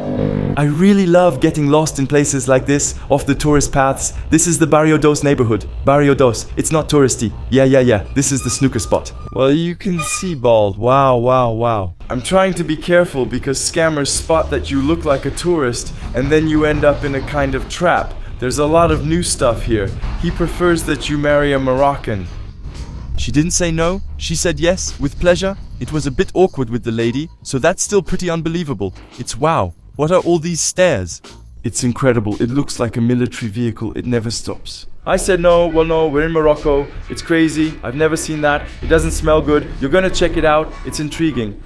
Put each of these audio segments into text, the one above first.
I really love getting lost in places like this, off the tourist paths. This is the Barrio neighborhood. Barrio. It's not touristy. Yeah. This is the snooker spot. Well, you can see, Bald. Wow. I'm trying to be careful because scammers spot that you look like a tourist and then you end up in a kind of trap. There's a lot of new stuff here. He prefers that you marry a Moroccan. She didn't say no, she said yes, with pleasure. It was a bit awkward with the lady, so that's still pretty unbelievable. It's wow. What are all these stairs? It's incredible. It looks like a military vehicle. It never stops. I said no, well no, we're in Morocco. It's crazy. I've never seen that. It doesn't smell good. You're gonna check it out. It's intriguing.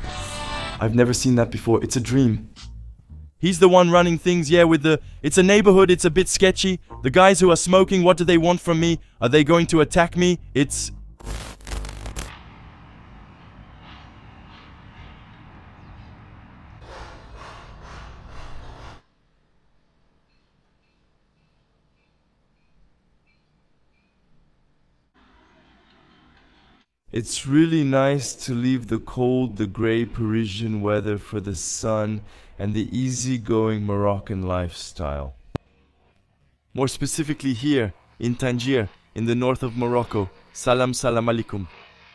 I've never seen that before. It's a dream. He's the one running things, yeah, it's a neighborhood, it's a bit sketchy. The guys who are smoking, what do they want from me? Are they going to attack me? It's really nice to leave the cold, the grey Parisian weather for the sun and the easygoing Moroccan lifestyle. More specifically here, in Tangier, in the north of Morocco. Salam alaikum.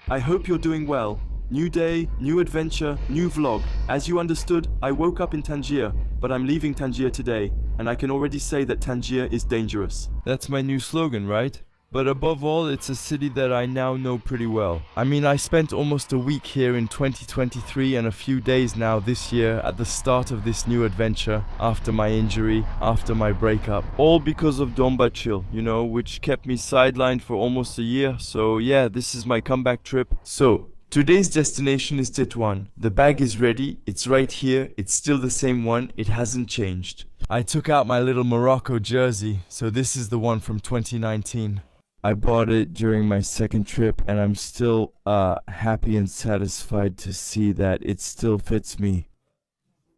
I hope you're doing well. New day, new adventure, new vlog. As you understood, I woke up in Tangier, but I'm leaving Tangier today, and I can already say that Tangier is dangerous. That's my new slogan, right? But above all, it's a city that I now know pretty well. I mean, I spent almost a week here in 2023 and a few days now this year at the start of this new adventure, after my injury, after my breakup. All because of Domba Chill, which kept me sidelined for almost a year. So yeah, this is my comeback trip. So, today's destination is Tetouan. The bag is ready, it's right here, it's still the same one, it hasn't changed. I took out my little Morocco jersey, so this is the one from 2019. I bought it during my second trip and I'm still happy and satisfied to see that it still fits me.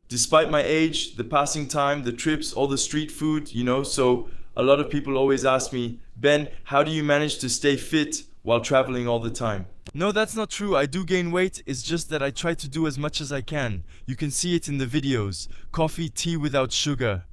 Despite my age, the passing time, the trips, all the street food, so a lot of people always ask me, Ben, how do you manage to stay fit while traveling all the time? No, that's not true. I do gain weight. It's just that I try to do as much as I can. You can see it in the videos. Coffee, tea without sugar.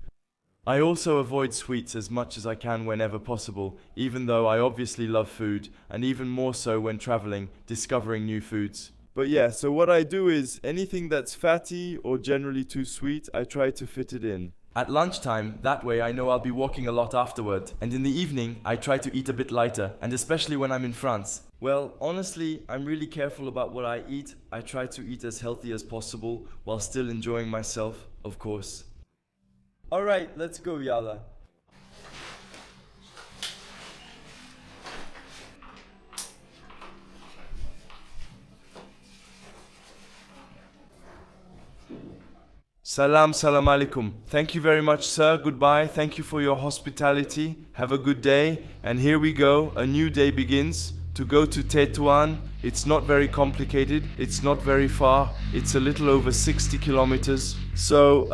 I also avoid sweets as much as I can whenever possible, even though I obviously love food, and even more so when traveling, discovering new foods. But yeah, so what I do is anything that's fatty or generally too sweet, I try to fit it in. At lunchtime, that way I know I'll be walking a lot afterward. And in the evening, I try to eat a bit lighter, and especially when I'm in France. Well, honestly, I'm really careful about what I eat. I try to eat as healthy as possible, while still enjoying myself, of course. Alright, let's go, Yalla. Salam alaikum. Thank you very much, sir. Goodbye. Thank you for your hospitality. Have a good day. And here we go. A new day begins. To go to Tetouan, it's not very complicated. It's not very far. It's a little over 60 kilometers. So,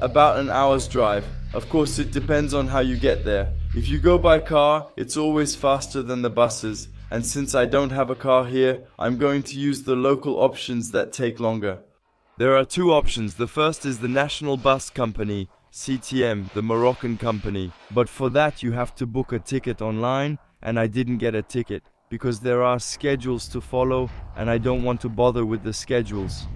about an hour's drive. Of course, it depends on how you get there. If you go by car, it's always faster than the buses. And since I don't have a car here, I'm going to use the local options that take longer. There are two options. The first is the National Bus Company, CTM, the Moroccan company. But for that, you have to book a ticket online, and I didn't get a ticket because there are schedules to follow, and I don't want to bother with the schedules.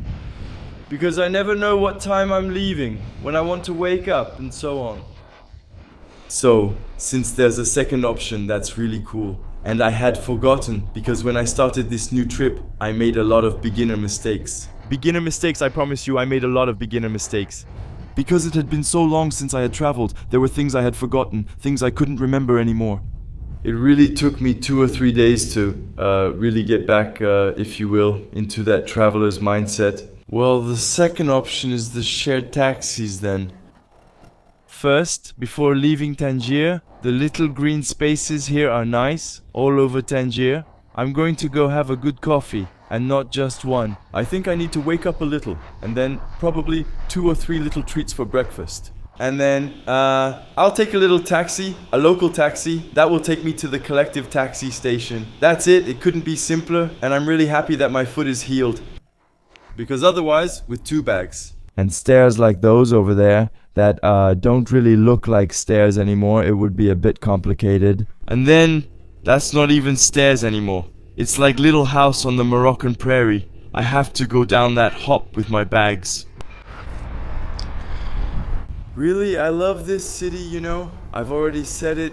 Because I never know what time I'm leaving, when I want to wake up, and so on. So, since there's a second option, that's really cool. And I had forgotten, because when I started this new trip, I made a lot of beginner mistakes. Beginner mistakes, I promise you, I made a lot of beginner mistakes. Because it had been so long since I had traveled, there were things I had forgotten, things I couldn't remember anymore. It really took me 2 or 3 days to really get back, if you will, into that traveler's mindset. Well, the second option is the shared taxis then. First, before leaving Tangier, the little green spaces here are nice, all over Tangier. I'm going to go have a good coffee, and not just one. I think I need to wake up a little, and then probably 2 or 3 little treats for breakfast. And then, I'll take a little taxi, a local taxi, that will take me to the collective taxi station. That's it, it couldn't be simpler, and I'm really happy that my foot is healed. Because otherwise, with 2 bags. And stairs like those over there that don't really look like stairs anymore, it would be a bit complicated. And then, that's not even stairs anymore. It's like little house on the Moroccan prairie. I have to go down that hop with my bags. Really, I love this city, you know. I've already said it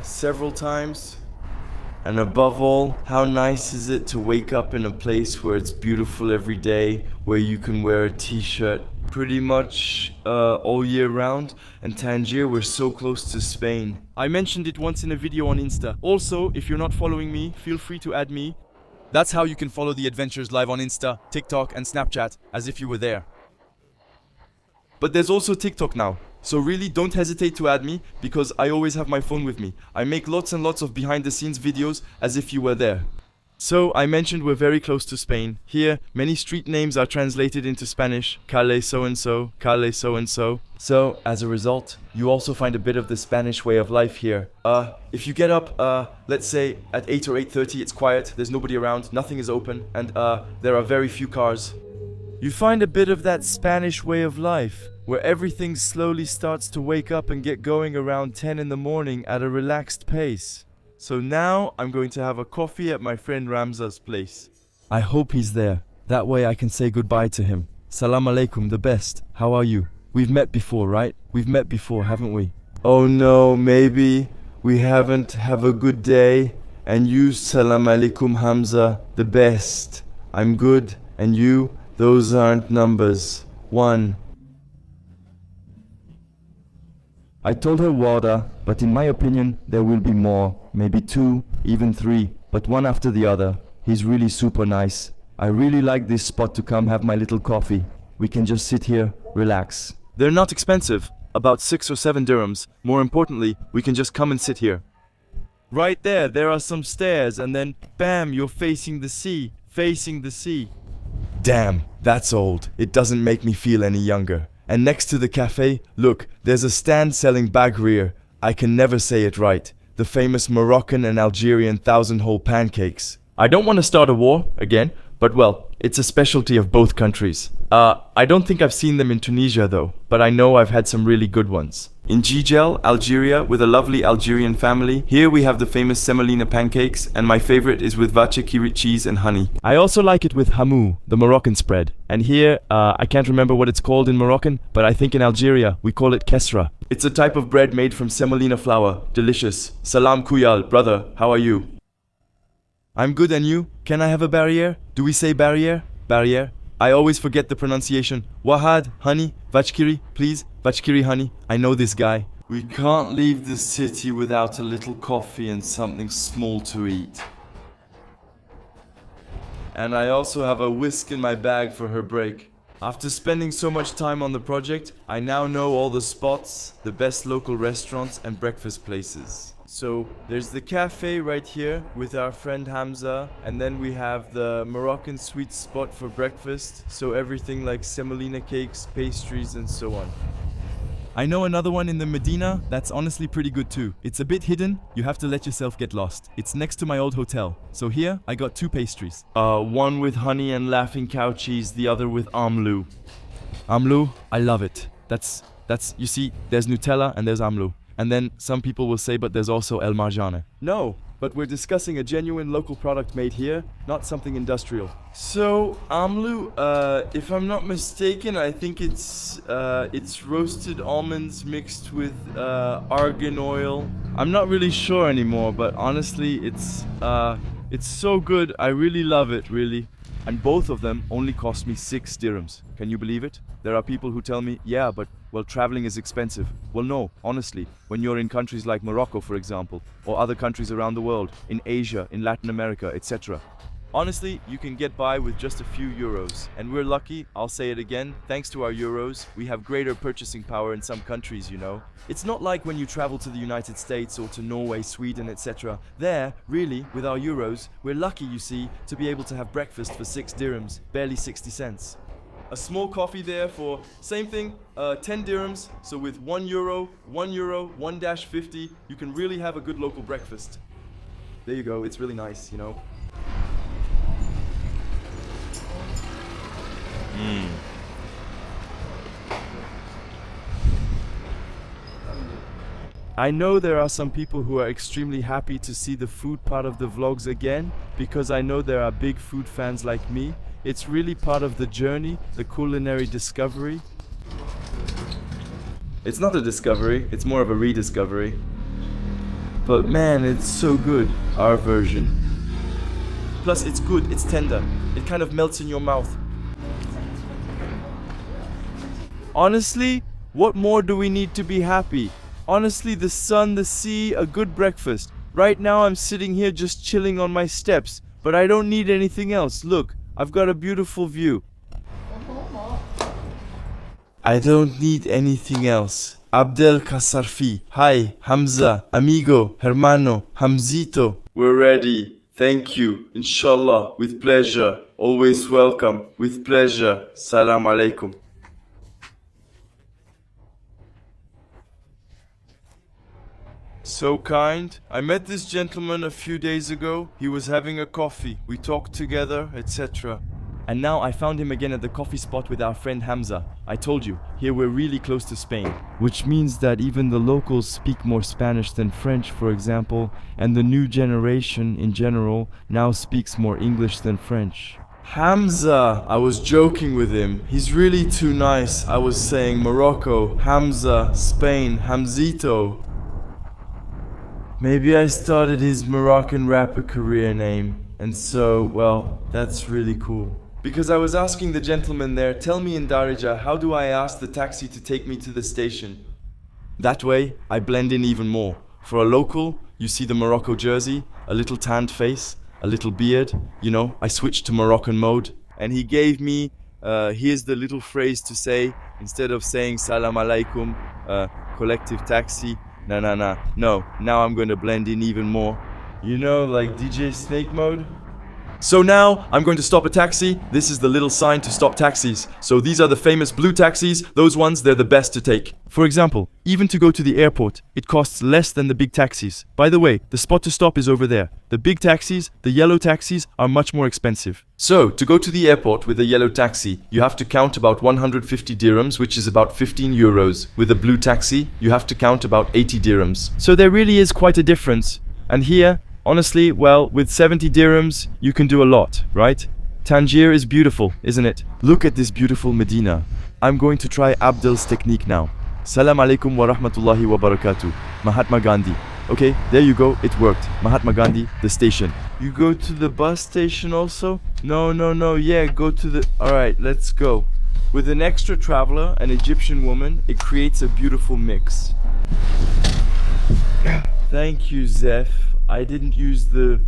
several times. And above all, how nice is it to wake up in a place where it's beautiful every day, where you can wear a t-shirt pretty much all year round. And Tangier, we're so close to Spain. I mentioned it once in a video on Insta. Also, if you're not following me, feel free to add me. That's how you can follow the adventures live on Insta, TikTok and Snapchat, as if you were there. But there's also TikTok now. So really don't hesitate to add me, because I always have my phone with me. I make lots and lots of behind the scenes videos as if you were there. So I mentioned we're very close to Spain. Here, many street names are translated into Spanish. Calle so-and-so, Calle so-and-so. So, as a result, you also find a bit of the Spanish way of life here. If you get up, let's say at 8 or 8:30, it's quiet, there's nobody around, nothing is open, and there are very few cars. You find a bit of that Spanish way of life, where everything slowly starts to wake up and get going around 10 in the morning at a relaxed pace. So now I'm going to have a coffee at my friend Ramza's place. I hope he's there. That way I can say goodbye to him. Salam alaikum, the best. How are you? We've met before, right? We've met before, haven't we? Oh no, maybe we haven't. Have a good day. And you, salam alaikum Hamza, the best. I'm good. And you? Those aren't numbers. 1. I told her water, but in my opinion, there will be more. Maybe 2, even 3, but one after the other. He's really super nice. I really like this spot to come have my little coffee. We can just sit here, relax. They're not expensive, about 6 or 7 dirhams. More importantly, we can just come and sit here. Right there are some stairs, and then bam, you're facing the sea, facing the sea. Damn, that's old. It doesn't make me feel any younger. And next to the cafe, look, there's a stand selling bagrier. I can never say it right. The famous Moroccan and Algerian 1,000-hole pancakes. I don't want to start a war, again, but well, it's a specialty of both countries. I don't think I've seen them in Tunisia though, but I know I've had some really good ones. In Gigel, Algeria, with a lovely Algerian family, here we have the famous semolina pancakes, and my favorite is with vache kirit cheese and honey. I also like it with hamou, the Moroccan spread. And here, I can't remember what it's called in Moroccan, but I think in Algeria, we call it kesra. It's a type of bread made from semolina flour. Delicious. Salam kuyal, brother, how are you? I'm good, and you? Can I have a barrier? Do we say barrier? Barrier? I always forget the pronunciation. Wahad, honey, vachkiri, please, vachkiri honey. I know this guy. We can't leave the city without a little coffee and something small to eat. And I also have a whisk in my bag for her break. After spending so much time on the project, I now know all the spots, the best local restaurants and breakfast places. So there's the cafe right here with our friend Hamza, and then we have the Moroccan sweet spot for breakfast, so everything like semolina cakes, pastries and so on. I know another one in the Medina that's honestly pretty good too. It's a bit hidden, you have to let yourself get lost. It's next to my old hotel. So here I got 2 pastries. One with honey and laughing cow cheese, the other with amlou. Amlou, I love it. That's you see, there's Nutella and there's amlou. And then some people will say, but there's also El Marjane. No, but we're discussing a genuine local product made here, not something industrial. So, amlou, if I'm not mistaken, I think it's roasted almonds mixed with argan oil. I'm not really sure anymore, but honestly, it's so good. I really love it, really. And both of them only cost me 6 dirhams. Can you believe it? There are people who tell me, yeah, but well, traveling is expensive. Well, no, honestly, when you're in countries like Morocco, for example, or other countries around the world, in Asia, in Latin America, etc. Honestly, you can get by with just a few euros. And we're lucky, I'll say it again, thanks to our euros, we have greater purchasing power in some countries, you know. It's not like when you travel to the United States or to Norway, Sweden, etc. There, really, with our euros, we're lucky, you see, to be able to have breakfast for 6 dirhams, barely 60 cents. A small coffee there for, same thing, 10 dirhams, so with €1, €1, 1-50, you can really have a good local breakfast. There you go, it's really nice, you know. I know there are some people who are extremely happy to see the food part of the vlogs again, because I know there are big food fans like me. It's really part of the journey, the culinary discovery. It's not a discovery, it's more of a rediscovery. But man, it's so good, our version. Plus it's good, it's tender. It kind of melts in your mouth. Honestly, what more do we need to be happy? Honestly, the sun, the sea, a good breakfast. Right now I'm sitting here just chilling on my steps, but I don't need anything else. Look, I've got a beautiful view. I don't need anything else. Abdel Kasarfi. Hi, Hamza, amigo, hermano, Hamzito. We're ready. Thank you. Inshallah. With pleasure. Always welcome. With pleasure. Salam alaikum. So kind. I met this gentleman a few days ago. He was having a coffee. We talked together, etc. And now I found him again at the coffee spot with our friend Hamza. I told you, here we're really close to Spain. Which means that even the locals speak more Spanish than French, for example, and the new generation in general now speaks more English than French. Hamza! I was joking with him. He's really too nice. I was saying Morocco, Hamza, Spain, Hamzito. Maybe I started his Moroccan rapper career name, and so, well, that's really cool. Because I was asking the gentleman there, tell me in Darija, how do I ask the taxi to take me to the station? That way, I blend in even more. For a local, you see the Morocco jersey, a little tanned face, a little beard, you know, I switched to Moroccan mode. And he gave me, here's the little phrase to say, instead of saying salam alaikum, collective taxi, no, now I'm going to blend in even more. You know, like DJ Snake mode? So now, I'm going to stop a taxi. This is the little sign to stop taxis. So these are the famous blue taxis. Those ones, they're the best to take. For example, even to go to the airport, it costs less than the big taxis. By the way, the spot to stop is over there. The big taxis, the yellow taxis, are much more expensive. So, to go to the airport with a yellow taxi, you have to count about 150 dirhams, which is about 15 euros. With a blue taxi, you have to count about 80 dirhams. So there really is quite a difference. And here, honestly, well, with 70 dirhams, you can do a lot, right? Tangier is beautiful, isn't it? Look at this beautiful Medina. I'm going to try Abdel's technique now. Salam alaikum wa rahmatullahi wa barakatuh. Mahatma Gandhi. Okay, there you go, it worked. Mahatma Gandhi, the station. You go to the bus station also? No, yeah, go to the... Alright, let's go. With an extra traveler, an Egyptian woman, it creates a beautiful mix. Thank you, Zeph. I didn't use the...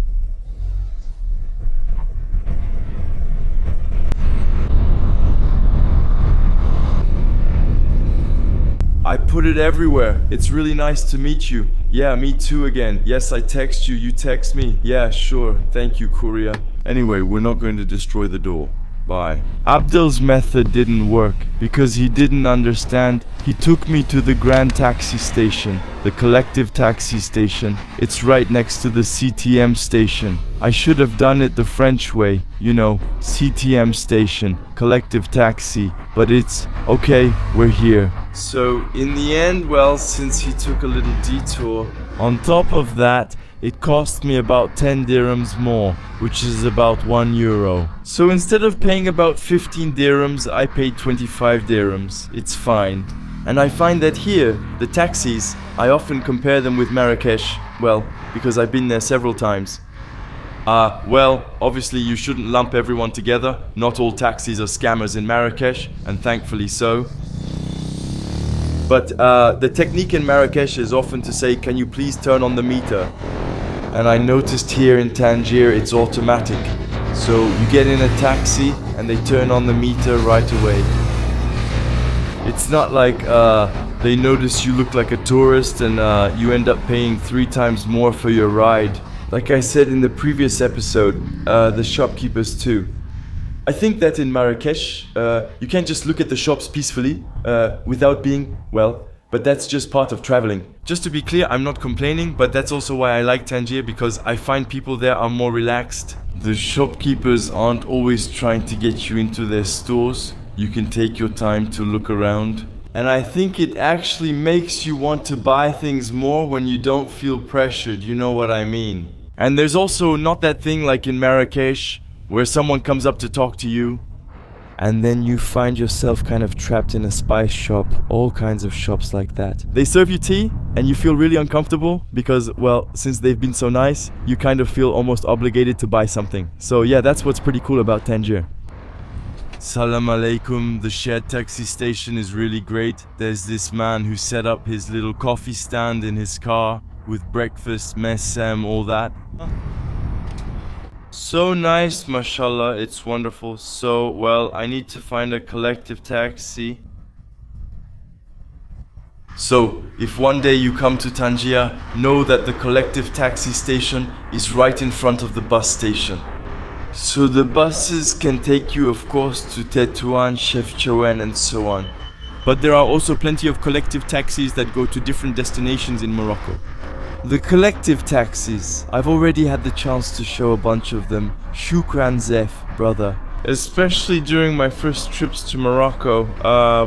I put it everywhere. It's really nice to meet you. Yeah, me too again. Yes, I text you, you text me. Yeah, sure. Thank you, courier. Anyway, we're not going to destroy the door. Bye. Abdel's method didn't work because he didn't understand. He took me to the Grand Taxi Station, the collective taxi station. It's right next to the CTM station. I should have done it the French way, you know, CTM station, collective taxi. But it's okay, we're here. So in the end, well, since he took a little detour, on top of that, it cost me about 10 dirhams more, which is about €1. So instead of paying about 15 dirhams, I paid 25 dirhams. It's fine. And I find that here, the taxis, I often compare them with Marrakesh. Well, because I've been there several times. Well, obviously you shouldn't lump everyone together. Not all taxis are scammers in Marrakesh, and thankfully so. But the technique in Marrakesh is often to say, can you please turn on the meter? And I noticed here in Tangier it's automatic. So you get in a taxi and they turn on the meter right away. It's not like they notice you look like a tourist and you end up paying 3 times more for your ride. Like I said in the previous episode, the shopkeepers too. I think that in Marrakesh, you can't just look at the shops peacefully without being, well, but that's just part of traveling. Just to be clear, I'm not complaining, but that's also why I like Tangier, because I find people there are more relaxed. The shopkeepers aren't always trying to get you into their stores. You can take your time to look around. And I think it actually makes you want to buy things more when you don't feel pressured, you know what I mean? And there's also not that thing like in Marrakesh, where someone comes up to talk to you, and then you find yourself kind of trapped in a spice shop, all kinds of shops like that. They serve you tea, and you feel really uncomfortable because, well, since they've been so nice, you kind of feel almost obligated to buy something. So yeah, that's what's pretty cool about Tangier. Salam alaikum, the shared taxi station is really great. There's this man who set up his little coffee stand in his car with breakfast, mesem, all that. So nice, mashallah, it's wonderful. So, well, I need to find a collective taxi. So, if one day you come to Tangier, know that the collective taxi station is right in front of the bus station. So the buses can take you, of course, to Tetouan, Tetouan, and so on. But there are also plenty of collective taxis that go to different destinations in Morocco. The collective taxis, I've already had the chance to show a bunch of them. Shukran Zef, brother. Especially during my first trips to Morocco,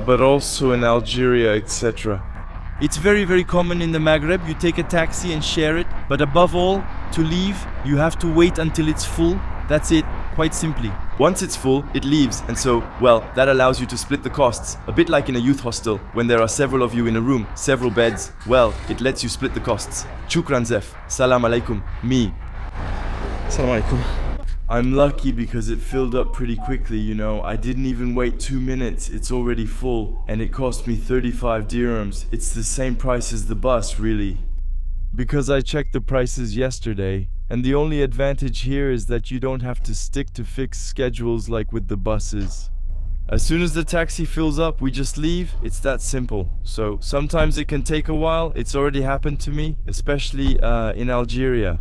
but also in Algeria, etc. It's very, very common in the Maghreb. You take a taxi and share it, but above all, to leave, you have to wait until it's full. That's it, quite simply. Once it's full, it leaves, and so, well, that allows you to split the costs. A bit like in a youth hostel, when there are several of you in a room, several beds, well, it lets you split the costs. Shukran Zef, salam alaikum, me. Salam alaikum. I'm lucky because it filled up pretty quickly, you know. I didn't even wait 2 minutes, it's already full, and it cost me 35 dirhams. It's the same price as the bus, really. Because I checked the prices yesterday, and the only advantage here is that you don't have to stick to fixed schedules like with the buses. As soon as the taxi fills up, we just leave. It's that simple. So sometimes it can take a while. It's already happened to me, especially in Algeria.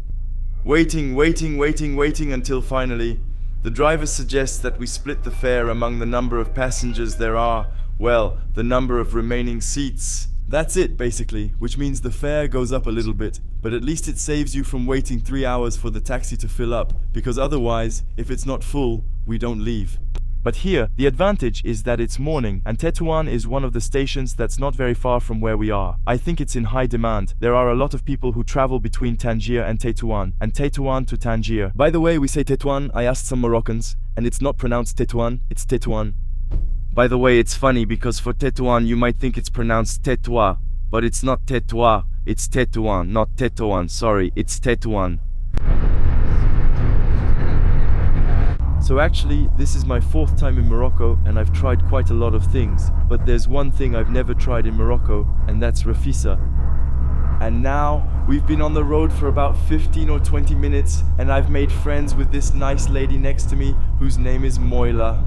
Waiting until finally, the driver suggests that we split the fare among the number of passengers there are, well, the number of remaining seats. That's it, basically, which means the fare goes up a little bit, but at least it saves you from waiting 3 hours for the taxi to fill up, because otherwise, if it's not full, we don't leave. But here, the advantage is that it's morning, and Tetouan is one of the stations that's not very far from where we are. I think it's in high demand. There are a lot of people who travel between Tangier and Tetouan to Tangier. By the way, we say Tetouan, I asked some Moroccans, and it's not pronounced Tetouan, it's Tetouan. By the way, it's funny because for Tetouan you might think it's pronounced Tetouan, but it's not Tetouan, it's Tetouan, not Tetouan, sorry, it's Tetouan. So actually, this is my 4th time in Morocco and I've tried quite a lot of things, but there's one thing I've never tried in Morocco, and that's rafisa. And now, we've been on the road for about 15 or 20 minutes and I've made friends with this nice lady next to me whose name is Moila.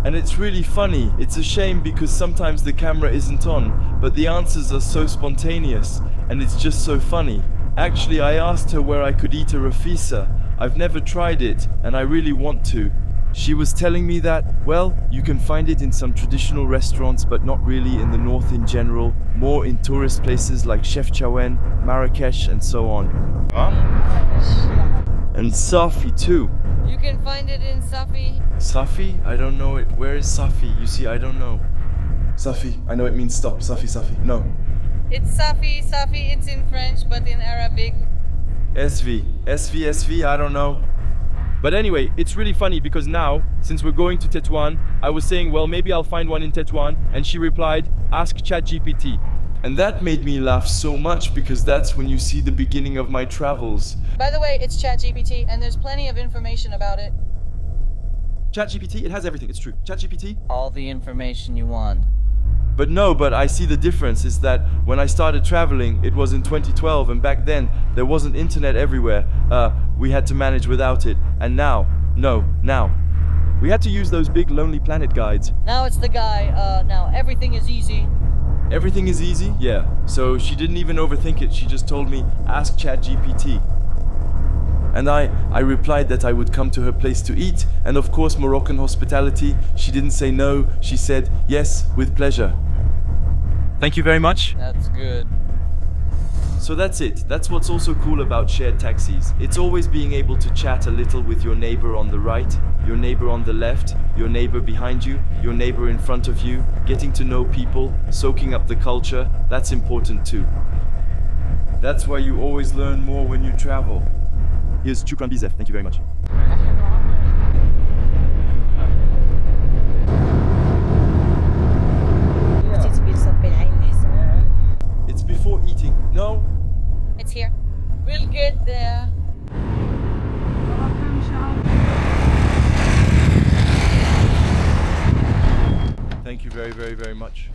And it's really funny. It's a shame because sometimes the camera isn't on, but the answers are so spontaneous, and it's just so funny. Actually, I asked her where I could eat a rafisa. I've never tried it, and I really want to. She was telling me that, well, you can find it in some traditional restaurants, but not really in the north in general, more in tourist places like Tetouan, Marrakesh, and so on. Huh? And Safi too. You can find it in Safi. Safi? I don't know it. Where is Safi? You see, I don't know. Safi, I know it means stop. Safi, no. It's Safi, it's in French, but in Arabic. SV, I don't know. But anyway, it's really funny because now, since we're going to Tetouan, I was saying, well, maybe I'll find one in Tetouan, and she replied, ask ChatGPT. And that made me laugh so much because that's when you see the beginning of my travels. By the way, it's ChatGPT, and there's plenty of information about it. ChatGPT, it has everything, it's true. ChatGPT? All the information you want. But I see the difference is that when I started traveling, it was in 2012, and back then, there wasn't internet everywhere. We had to manage without it. And now, we had to use those big Lonely Planet guides. Now it's the guy, now everything is easy. Everything is easy? Yeah. So she didn't even overthink it. She just told me, ask ChatGPT. And I replied that I would come to her place to eat, and of course Moroccan hospitality. She didn't say no, she said yes, with pleasure. Thank you very much. That's good. So that's it. That's what's also cool about shared taxis. It's always being able to chat a little with your neighbor on the right, your neighbor on the left, your neighbor behind you, your neighbor in front of you, getting to know people, soaking up the culture. That's important too. That's why you always learn more when you travel. Here's Shukran Bizef. Thank you very much. It's before eating. No? It's here. We'll get there. Thank you very, very, very much.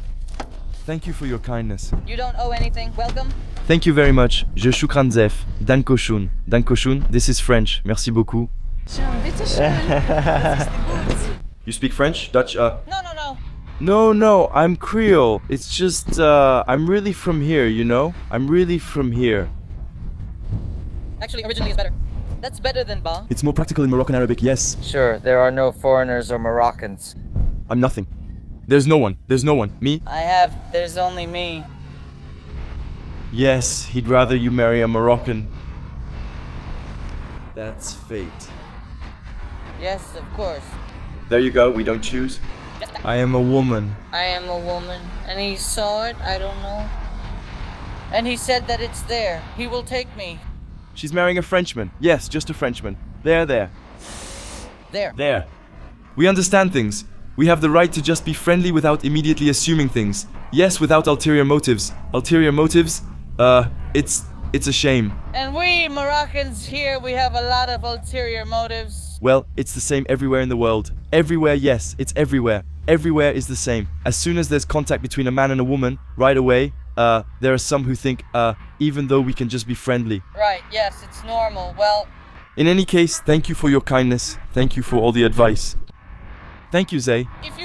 Thank you for your kindness. You don't owe anything. Welcome. Thank you very much. Je shukran zef. Danko schön. Danko schön. This is French. Merci beaucoup. You speak French? Dutch? No. No, I'm Creole. It's just, I'm really from here, you know? I'm really from here. Actually, originally it's better. That's better than ba. It's more practical in Moroccan Arabic, yes. Sure, there are no foreigners or Moroccans. I'm nothing. There's no one. There's no one. Me? There's only me. Yes, he'd rather you marry a Moroccan. That's fate. Yes, of course. There you go. We don't choose. I am a woman. I am a woman, and he saw it, I don't know. And he said that it's there. He will take me. She's marrying a Frenchman. Yes, just a Frenchman. There. There. We understand things. We have the right to just be friendly without immediately assuming things. Yes, without ulterior motives. Ulterior motives? It's a shame. And we Moroccans here, we have a lot of ulterior motives. Well, it's the same everywhere in the world. Everywhere, yes, it's everywhere. Everywhere is the same. As soon as there's contact between a man and a woman, right away, there are some who think, even though we can just be friendly. Right, yes, it's normal. Well, in any case, thank you for your kindness. Thank you for all the advice. Thank you, Zay. if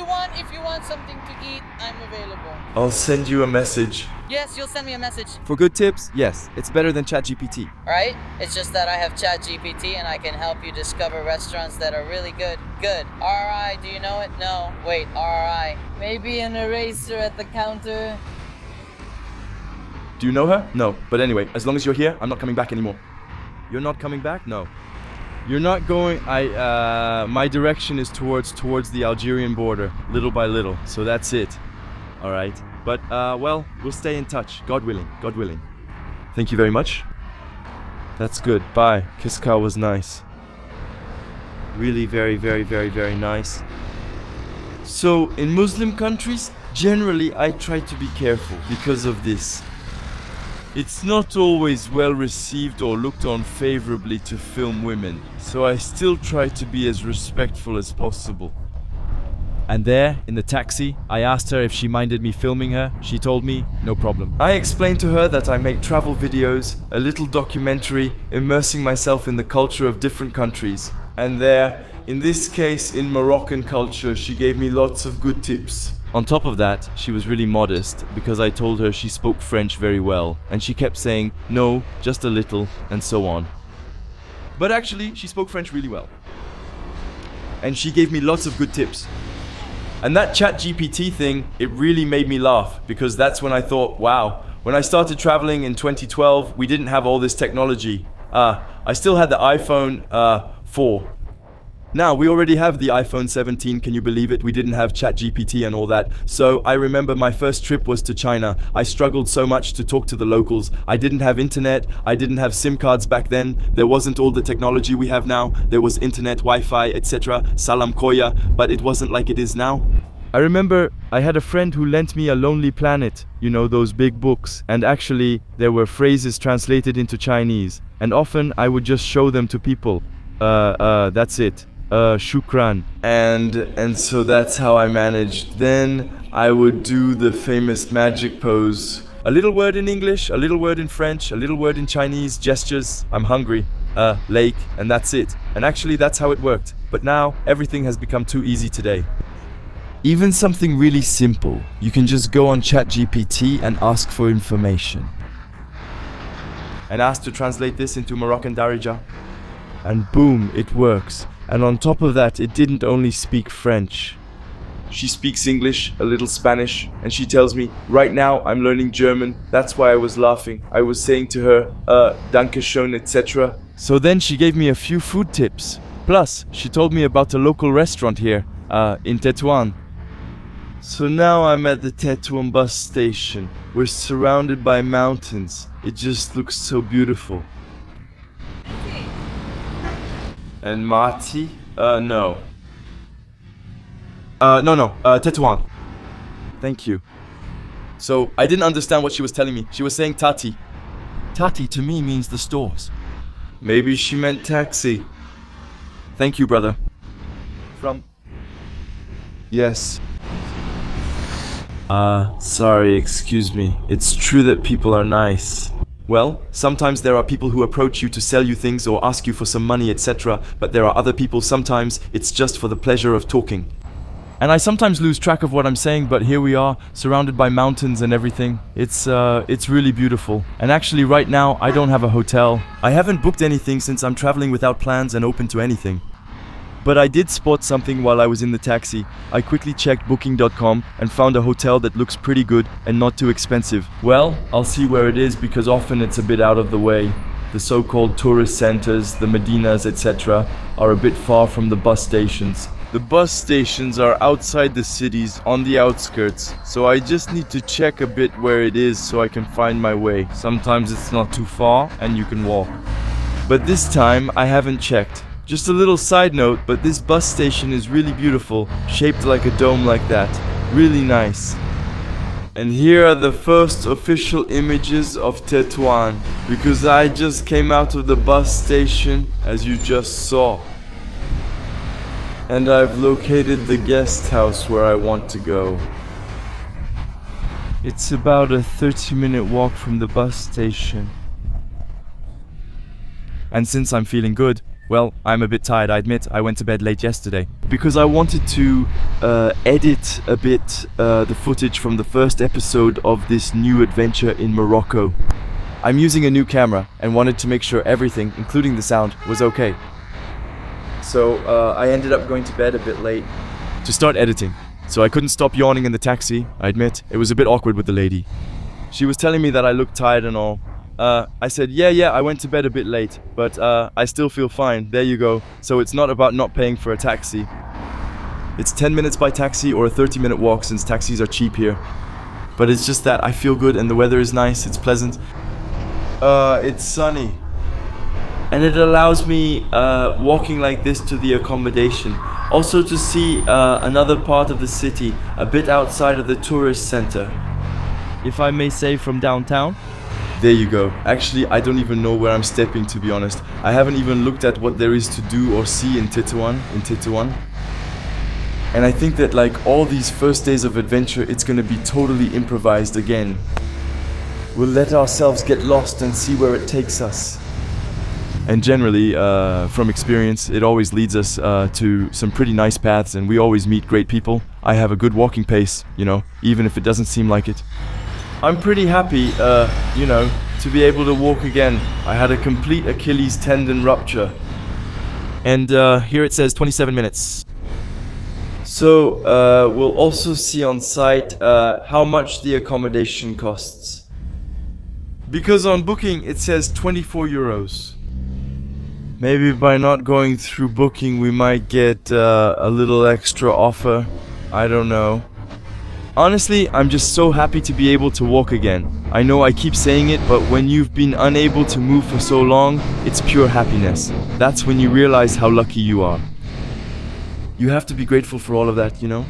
you want something to eat, I'm available. I'll send you a message. Yes, you'll send me a message. For good tips, yes, it's better than ChatGPT. Right? It's just that I have ChatGPT and I can help you discover restaurants that are really good. Good. RI, do you know it? No. Wait, RI. Maybe an eraser at the counter. Do you know her? No. But anyway, as long as you're here, I'm not coming back anymore. You're not coming back? No. You're not going. My direction is towards the Algerian border, little by little. So that's it. All right. But well, we'll stay in touch. God willing. God willing. Thank you very much. That's good. Bye. Kiskar was nice. Really very, very, very, very nice. So, in Muslim countries, generally I try to be careful because of this. It's not always well received or looked on favorably to film women, so I still try to be as respectful as possible. And there, in the taxi, I asked her if she minded me filming her. She told me, no problem. I explained to her that I make travel videos, a little documentary, immersing myself in the culture of different countries. And there, in this case, in Moroccan culture, she gave me lots of good tips. On top of that, she was really modest because I told her she spoke French very well, and she kept saying, no, just a little, and so on. But actually, she spoke French really well. And she gave me lots of good tips. And that ChatGPT thing, it really made me laugh because that's when I thought, wow, when I started traveling in 2012, we didn't have all this technology. I still had the iPhone 4. Now, we already have the iPhone 17, can you believe it? We didn't have ChatGPT and all that. So I remember my first trip was to China. I struggled so much to talk to the locals. I didn't have internet, I didn't have SIM cards back then. There wasn't all the technology we have now. There was internet, Wi-Fi, etc. Salam koya, but it wasn't like it is now. I remember I had a friend who lent me a Lonely Planet, you know, those big books, and actually there were phrases translated into Chinese, and often I would just show them to people. That's it. Shukran. And so that's how I managed. Then I would do the famous magic pose. A little word in English, a little word in French, a little word in Chinese, gestures, I'm hungry, lake, and that's it. And actually that's how it worked. But now everything has become too easy today. Even something really simple. You can just go on ChatGPT and ask for information. And ask to translate this into Moroccan Darija. And boom, it works. And on top of that, it didn't only speak French. She speaks English, a little Spanish, and she tells me, right now I'm learning German. That's why I was laughing. I was saying to her, danke schön, etc. So then she gave me a few food tips. Plus, she told me about a local restaurant here, in Tetouan. So now I'm at the Tetouan bus station. We're surrounded by mountains. It just looks so beautiful. And Marty? No. No, Tetouan. Thank you. So, I didn't understand what she was telling me. She was saying Tati. Tati to me means the stores. Maybe she meant taxi. Thank you, brother. Yes. Sorry, excuse me. It's true that people are nice. Well, sometimes there are people who approach you to sell you things or ask you for some money, etc. But there are other people, sometimes it's just for the pleasure of talking. And I sometimes lose track of what I'm saying, but here we are, surrounded by mountains and everything. It's really beautiful. And actually right now, I don't have a hotel. I haven't booked anything since I'm traveling without plans and open to anything. But I did spot something while I was in the taxi. I quickly checked booking.com and found a hotel that looks pretty good and not too expensive. Well, I'll see where it is because often it's a bit out of the way. The so-called tourist centers, the Medinas, etc. are a bit far from the bus stations. The bus stations are outside the cities, on the outskirts, so I just need to check a bit where it is so I can find my way. Sometimes it's not too far and you can walk. But this time I haven't checked. Just a little side note, but this bus station is really beautiful, shaped like a dome like that. Really nice. And here are the first official images of Tetouan, because I just came out of the bus station, as you just saw. And I've located the guest house where I want to go. It's about a 30-minute walk from the bus station. And since I'm feeling good, well, I'm a bit tired, I admit. I went to bed late yesterday. Because I wanted to edit a bit the footage from the first episode of this new adventure in Morocco. I'm using a new camera and wanted to make sure everything, including the sound, was okay. So I ended up going to bed a bit late to start editing. So I couldn't stop yawning in the taxi, I admit. It was a bit awkward with the lady. She was telling me that I looked tired and all. I said, yeah, I went to bed a bit late, but I still feel fine. There you go. So it's not about not paying for a taxi. It's 10 minutes by taxi or a 30-minute walk since taxis are cheap here. But it's just that I feel good and the weather is nice, it's pleasant. It's sunny. And it allows me walking like this to the accommodation. Also to see another part of the city, a bit outside of the tourist center. If I may say, from downtown. There you go. Actually, I don't even know where I'm stepping, to be honest. I haven't even looked at what there is to do or see in Tetouan. And I think that like all these first days of adventure, it's gonna be totally improvised again. We'll let ourselves get lost and see where it takes us. And generally, from experience, it always leads us to some pretty nice paths and we always meet great people. I have a good walking pace, you know, even if it doesn't seem like it. I'm pretty happy, to be able to walk again. I had a complete Achilles tendon rupture. And here it says 27 minutes. So, we'll also see on site how much the accommodation costs. Because on booking it says 24 euros. Maybe by not going through booking we might get a little extra offer. I don't know. Honestly, I'm just so happy to be able to walk again. I know I keep saying it, but when you've been unable to move for so long, it's pure happiness. That's when you realize how lucky you are. You have to be grateful for all of that, you know?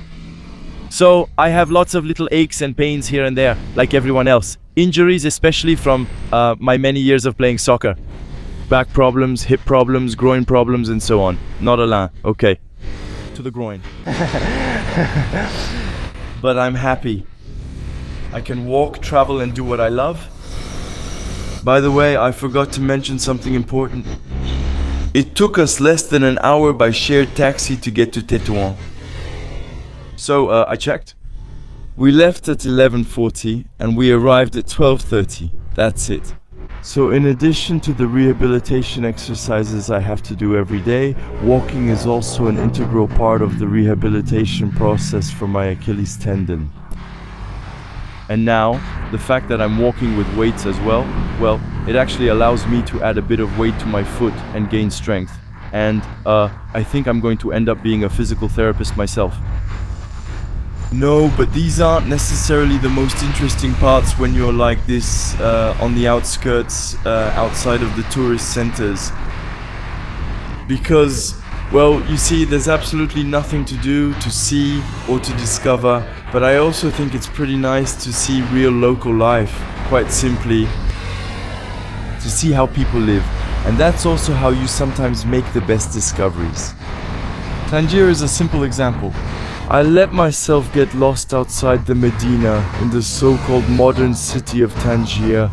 So, I have lots of little aches and pains here and there, like everyone else. Injuries, especially from my many years of playing soccer. Back problems, hip problems, groin problems, and so on. Not Alain, okay. To the groin. But I'm happy. I can walk, travel, and do what I love. By the way, I forgot to mention something important. It took us less than an hour by shared taxi to get to Tetouan. So, I checked. We left at 11:40 and we arrived at 12:30. That's it. So in addition to the rehabilitation exercises I have to do every day, walking is also an integral part of the rehabilitation process for my Achilles tendon. And now, the fact that I'm walking with weights as well, it actually allows me to add a bit of weight to my foot and gain strength. And I think I'm going to end up being a physical therapist myself. No, but these aren't necessarily the most interesting parts when you're like this on the outskirts, outside of the tourist centers. Because, well, you see, there's absolutely nothing to do, to see, or to discover, but I also think it's pretty nice to see real local life, quite simply, to see how people live. And that's also how you sometimes make the best discoveries. Tangier is a simple example. I let myself get lost outside the Medina in the so-called modern city of Tangier.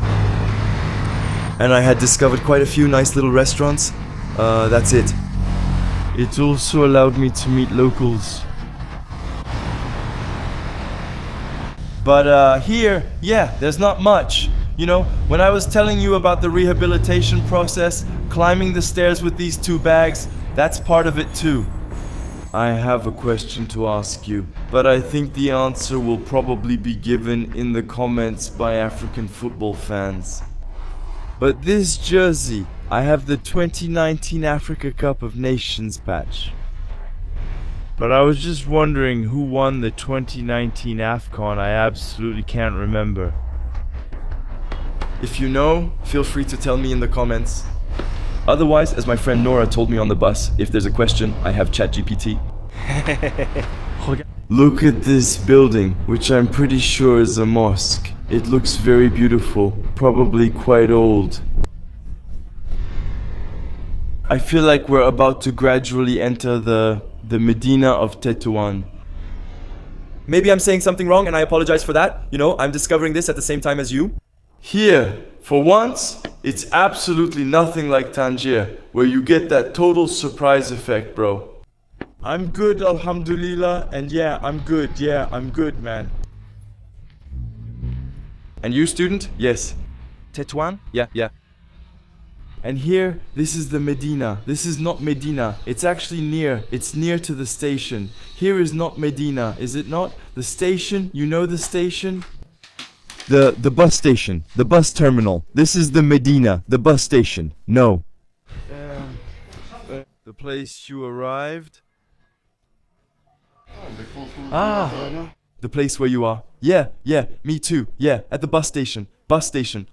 And I had discovered quite a few nice little restaurants. That's it. It also allowed me to meet locals. But here, yeah, there's not much. You know, when I was telling you about the rehabilitation process, climbing the stairs with these 2 bags, that's part of it too. I have a question to ask you, but I think the answer will probably be given in the comments by African football fans. But this jersey, I have the 2019 Africa Cup of Nations patch. But I was just wondering who won the 2019 AFCON. I absolutely can't remember. If you know, feel free to tell me in the comments. Otherwise, as my friend Nora told me on the bus, if there's a question, I have ChatGPT. Look at this building, which I'm pretty sure is a mosque. It looks very beautiful, probably quite old. I feel like we're about to gradually enter the Medina of Tetouan. Maybe I'm saying something wrong and I apologize for that. You know, I'm discovering this at the same time as you. Here, for once, it's absolutely nothing like Tangier, where you get that total surprise effect, bro. I'm good, alhamdulillah, and yeah, I'm good, man. And you, student? Yes. Tetouan? Yeah. And here, this is the Medina. This is not Medina. It's actually near. It's near to the station. Here is not Medina, is it not? The station, you know the station? The bus station, the bus terminal. This is the Medina, the bus station. No. The place you arrived? The place where you are. Yeah, me too. Yeah, at the bus station.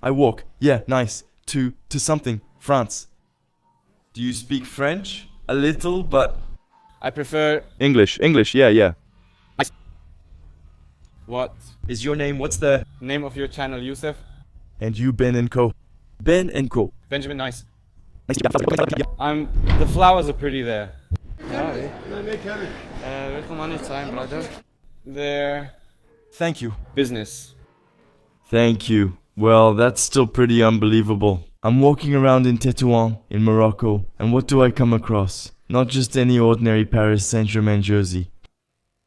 I walk. Yeah, nice. To something. France. Do you speak French? A little, but... I prefer... English, yeah. What? Is your name, what's the... Name of your channel, Youssef? And you, Ben and Co. Ben and Co. Benjamin, nice. Nice to meet you. The flowers are pretty there. They're... Thank you. business. Thank you. Well, that's still pretty unbelievable. I'm walking around in Tetouan, in Morocco, and what do I come across? Not just any ordinary Paris Saint-Germain jersey.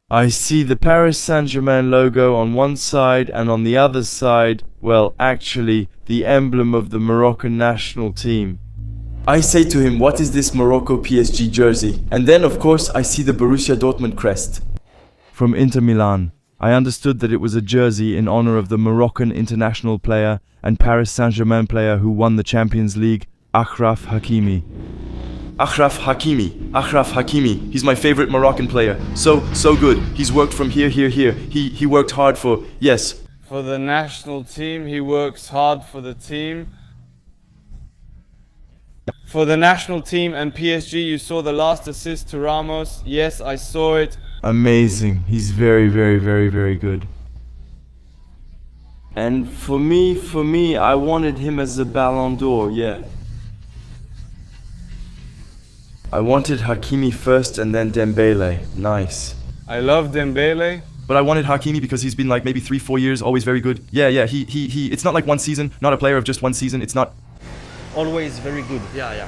I see the Paris Saint-Germain logo on one side, and on the other side, well, actually, the emblem of the Moroccan national team. I say to him, what is this Morocco PSG jersey? And then, of course, I see the Borussia Dortmund crest. From Inter Milan. I understood that it was a jersey in honor of the Moroccan international player and Paris Saint-Germain player who won the Champions League, Achraf Hakimi. Achraf Hakimi. He's my favorite Moroccan player. So good. He's worked from here. He worked hard for, yes. For the national team, he works hard for the team. For the national team and PSG, you saw the last assist to Ramos. Yes, I saw it. Amazing. He's very good. And for me, I wanted him as a Ballon d'Or, yeah. I wanted Hakimi first and then Dembele. Nice. I love Dembele. But I wanted Hakimi because he's been like maybe 3-4 years, always very good. Yeah, he, it's not like one season, not a player of just one season, it's not... Always very good. Yeah.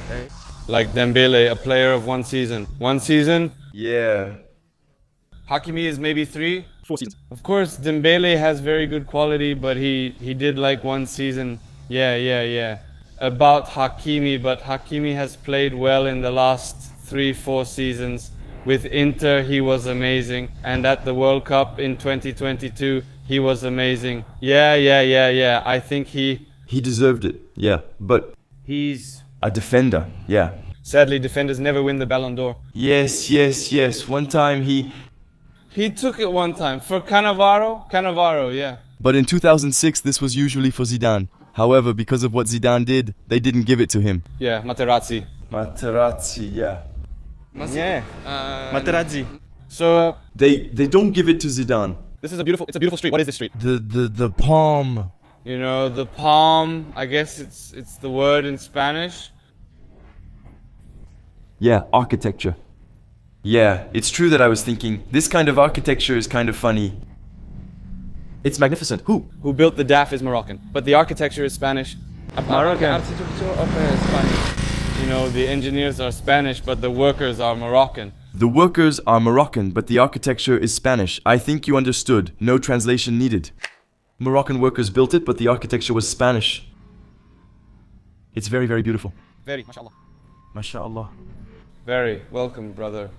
Like Dembele, a player of one season. One season? Yeah. Hakimi is maybe 3? 4 seasons. Of course, Dembele has very good quality, but he did like one season. Yeah. about Hakimi, but Hakimi has played well in the last 3-4 seasons. With Inter, he was amazing. And at the World Cup in 2022, he was amazing. Yeah. I think he deserved it, yeah. But he's a defender, yeah. Sadly, defenders never win the Ballon d'Or. Yes. One time he took it one time. For Cannavaro, yeah. But in 2006, this was usually for Zidane. However, because of what Zidane did, they didn't give it to him. Yeah, Materazzi. Materazzi, yeah. Yeah. Materazzi. So They don't give it to Zidane. It's a beautiful street. What is this street? The palm. you know, the palm. I guess it's the word in Spanish. Yeah, architecture. Yeah, it's true that I was thinking, this kind of architecture is kind of funny. It's magnificent. Who built the DAF is Moroccan, but the architecture is Spanish. Moroccan. Architecture of Spanish. You know, the engineers are Spanish, but the workers are Moroccan. The workers are Moroccan, but the architecture is Spanish. I think you understood. No translation needed. Moroccan workers built it, but the architecture was Spanish. It's very, very beautiful. Very, mashallah. MashaAllah. Very welcome, brother.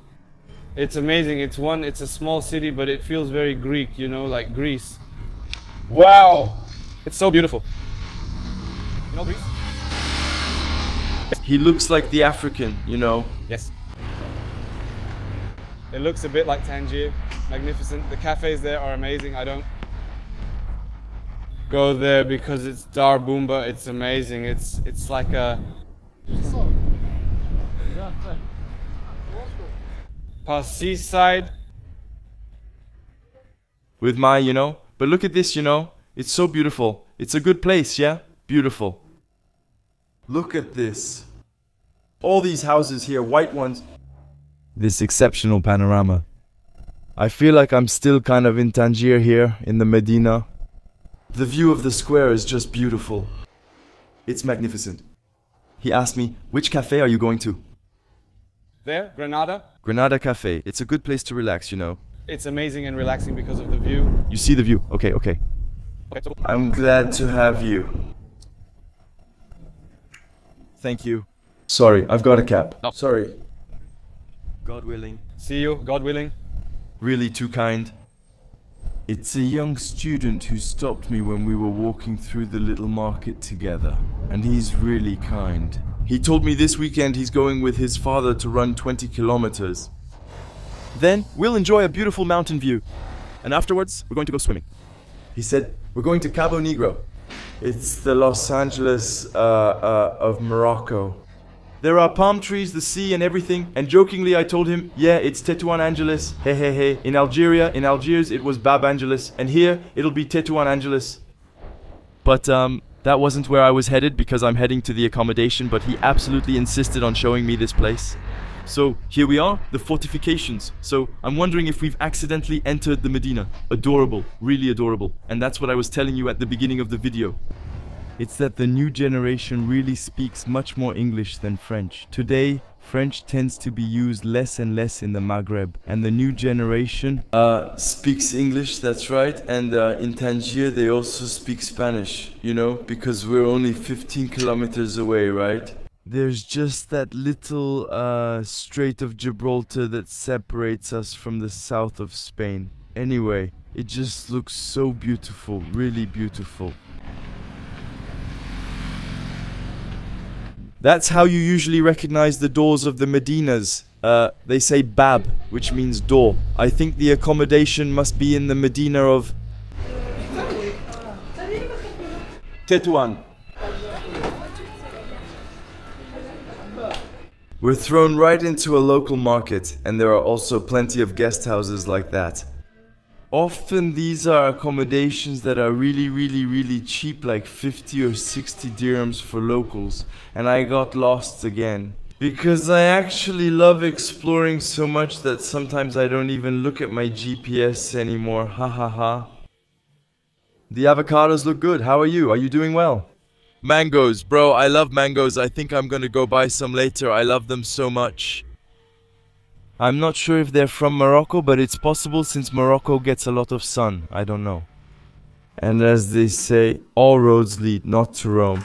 It's amazing. It's a small city, but it feels very Greek, you know, like Greece. Wow! It's so beautiful. You know Greece? He looks like the African, you know. Yes. It looks a bit like Tangier. Magnificent. The cafes there are amazing. I don't go there because it's Dar Boomba. It's amazing. It's like a past seaside. With my, you know, but look at this, you know. It's so beautiful. It's a good place, yeah? Beautiful. Look at this. All these houses here, white ones. This exceptional panorama. I feel like I'm still kind of in Tangier here, in the Medina. The view of the square is just beautiful. It's magnificent. He asked me, which cafe are you going to? There, Granada. Granada Cafe. It's a good place to relax, you know. It's amazing and relaxing because of the view. You see the view. Okay. Okay, so I'm glad to have you. Thank you. Sorry, I've got a cap. No. Sorry. God willing. see you, God willing. Really too kind. It's a young student who stopped me when we were walking through the little market together. And he's really kind. He told me this weekend he's going with his father to run 20 kilometers. Then we'll enjoy a beautiful mountain view. And afterwards, we're going to go swimming. He said, we're going to Cabo Negro. It's the Los Angeles of Morocco. There are palm trees, the sea and everything. And jokingly I told him, yeah, it's Tetouan Angeles. Hey. In Algiers, it was Bab Angeles. And here, it'll be Tetouan Angeles. But, that wasn't where I was headed because I'm heading to the accommodation, but he absolutely insisted on showing me this place. So, here we are, the fortifications. So, I'm wondering if we've accidentally entered the Medina. Adorable, really adorable. And that's what I was telling you at the beginning of the video. It's that the new generation really speaks much more English than French. Today, French tends to be used less and less in the Maghreb, and the new generation Speaks English, that's right. And in Tangier, they also speak Spanish, you know, because we're only 15 kilometers away, right? there's just that little Strait of Gibraltar that separates us from the south of Spain. Anyway, it just looks so beautiful, really beautiful. That's how you usually recognize the doors of the Medinas. They say Bab, which means door. I think the accommodation must be in the Medina of Tetouan. We're thrown right into a local market, and there are also plenty of guest houses like that. Often these are accommodations that are really cheap, like 50 or 60 dirhams for locals, and I got lost again. Because I actually love exploring so much that sometimes I don't even look at my GPS anymore, ha. The avocados look good. How are you? Are you doing well? Mangoes, bro. I love mangoes. I think I'm gonna go buy some later. I love them so much. I'm not sure if they're from Morocco, but it's possible since Morocco gets a lot of sun. I don't know. And as they say, all roads lead not to Rome.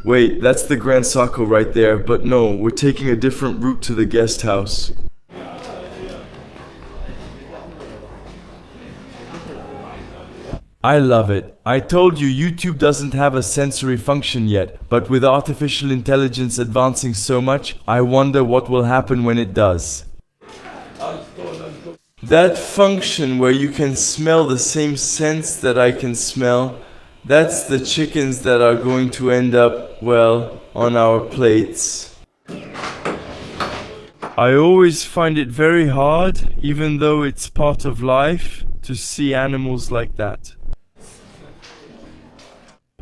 Wait, that's the Grand Sacco right there, but no, we're taking a different route to the guest house. I love it. I told you YouTube doesn't have a sensory function yet, but with artificial intelligence advancing so much, I wonder what will happen when it does. That function where you can smell the same scents that I can smell, that's the chickens that are going to end up, well, on our plates. I always find it very hard, even though it's part of life, to see animals like that.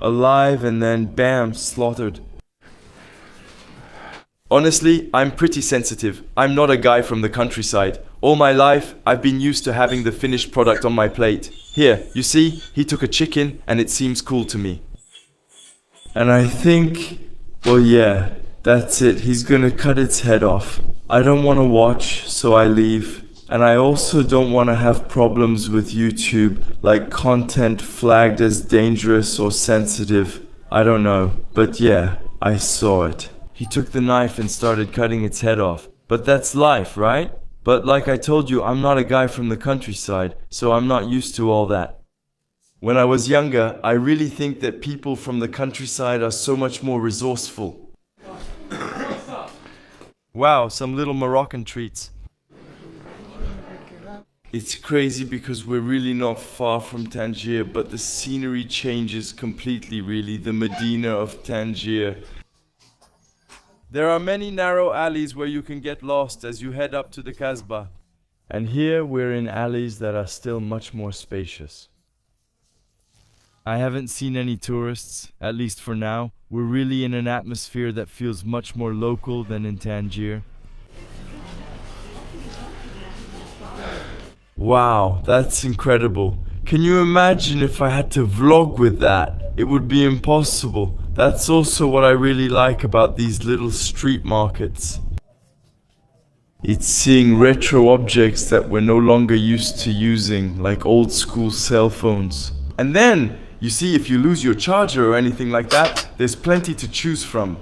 Alive and then bam, slaughtered. Honestly, I'm pretty sensitive. I'm not a guy from the countryside. All my life, I've been used to having the finished product on my plate. Here, you see, he took a chicken and it seems cool to me. And I think, well yeah, that's it. He's gonna cut its head off. I don't want to watch, so I leave. And I also don't want to have problems with YouTube, like content flagged as dangerous or sensitive. I don't know, but yeah, I saw it. He took the knife and started cutting its head off. But that's life, right? But like I told you, I'm not a guy from the countryside, so I'm not used to all that. When I was younger, I really think that people from the countryside are so much more resourceful. Wow, some little Moroccan treats. It's crazy because we're really not far from Tangier, but the scenery changes completely really, the Medina of Tangier. There are many narrow alleys where you can get lost as you head up to the Kasbah. And here we're in alleys that are still much more spacious. I haven't seen any tourists, at least for now. We're really in an atmosphere that feels much more local than in Tangier. Wow, that's incredible. Can you imagine if I had to vlog with that? It would be impossible. That's also what I really like about these little street markets. It's seeing retro objects that we're no longer used to using, like old school cell phones. And then, you see, if you lose your charger or anything like that, there's plenty to choose from.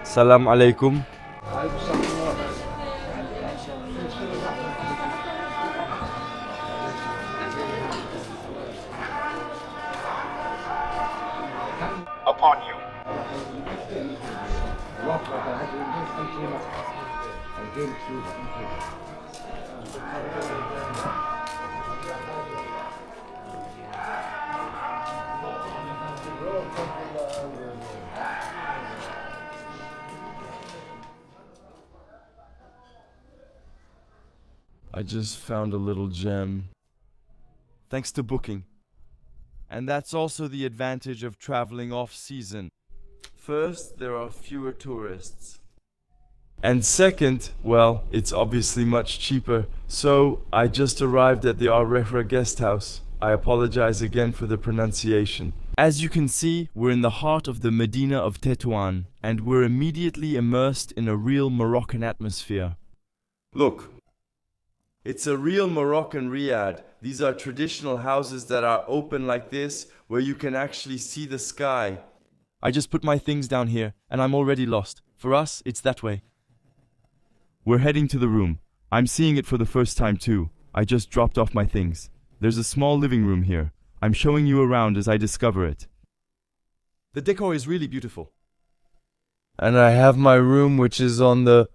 Salam alaikum. Upon you. I just found a little gem. Thanks to booking. And that's also the advantage of traveling off-season. First, there are fewer tourists. And second, well, it's obviously much cheaper. So, I just arrived at the Guesthouse. I apologize again for the pronunciation. As you can see, we're in the heart of the Medina of Tetouan, and we're immediately immersed in a real Moroccan atmosphere. Look. It's a real Moroccan riad. These are traditional houses that are open like this, where you can actually see the sky. I just put my things down here, and I'm already lost. For us, it's that way. We're heading to the room. I'm seeing it for the first time too. I just dropped off my things. There's a small living room here. I'm showing you around as I discover it. The decor is really beautiful. And I have my room, which is on the,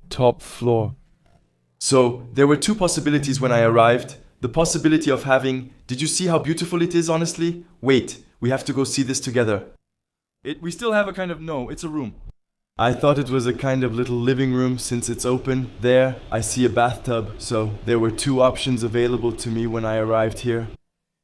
top floor. So, there were two possibilities when I arrived. The possibility of having... Did you see how beautiful it is, honestly? Wait, we have to go see this together. We still have a kind of... No, it's a room. I thought it was a kind of little living room since it's open. There, I see a bathtub. So, there were two options available to me when I arrived here.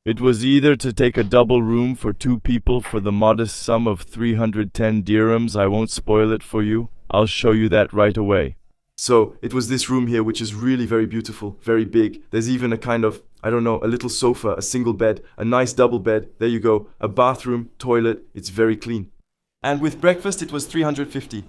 It was either to take a double room for two people for the modest sum of 310 dirhams. I won't spoil it for you. I'll show you that right away. So, it was this room here, which is really very beautiful, very big. There's even a kind of, I don't know, a little sofa, a single bed, a nice double bed. There you go. A bathroom, toilet. It's very clean. And with breakfast, it was 350.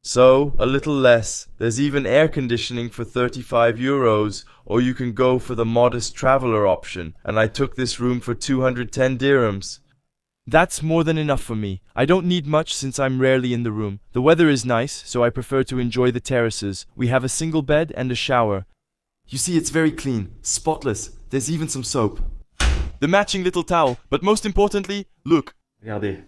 So, a little less. There's even air conditioning for 35 euros, or you can go for the modest traveler option, and I took this room for 210 dirhams. That's more than enough for me. I don't need much since I'm rarely in the room. The weather is nice, so I prefer to enjoy the terraces. We have a single bed and a shower. You see, it's very clean, spotless. There's even some soap. The matching little towel, but most importantly, look. Regardez.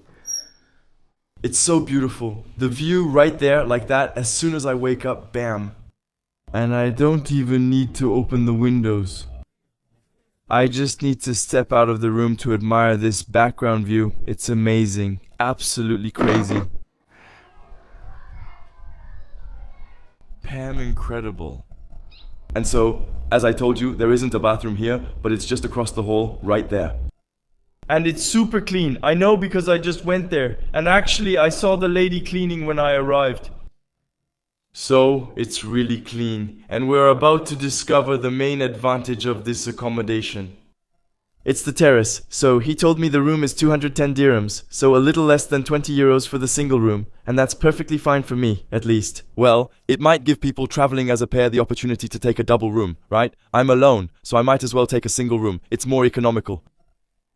It's so beautiful. The view right there, like that, as soon as I wake up, bam. And I don't even need to open the windows. I just need to step out of the room to admire this background view. It's amazing. Absolutely crazy. Pam, incredible. And so, as I told you, there isn't a bathroom here, but it's just across the hall, right there. And it's super clean. I know because I just went there. And actually, I saw the lady cleaning when I arrived. So, it's really clean, and we're about to discover the main advantage of this accommodation. It's the terrace, so he told me the room is 210 dirhams, so a little less than 20 euros for the single room, and that's perfectly fine for me, at least. Well, it might give people traveling as a pair the opportunity to take a double room, right? I'm alone, so I might as well take a single room. It's more economical.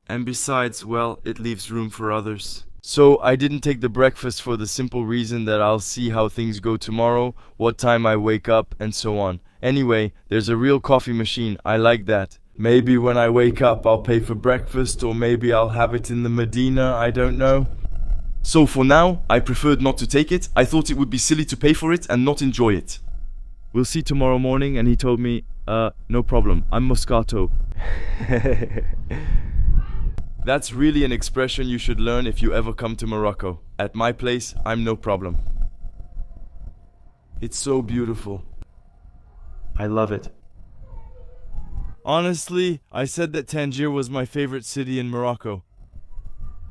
And besides, well, it leaves room for others. So I didn't take the breakfast for the simple reason that I'll see how things go tomorrow, what time I wake up, and so on. Anyway, there's a real coffee machine. I like that. Maybe when I wake up I'll pay for breakfast, or maybe I'll have it in the Medina, I don't know. So for now, I preferred not to take it. I thought it would be silly to pay for it and not enjoy it. We'll see tomorrow morning, and he told me, no problem, I'm Moscato. That's really an expression you should learn if you ever come to Morocco. At my place, I'm no problem. It's so beautiful. I love it. Honestly, I said that Tangier was my favorite city in Morocco.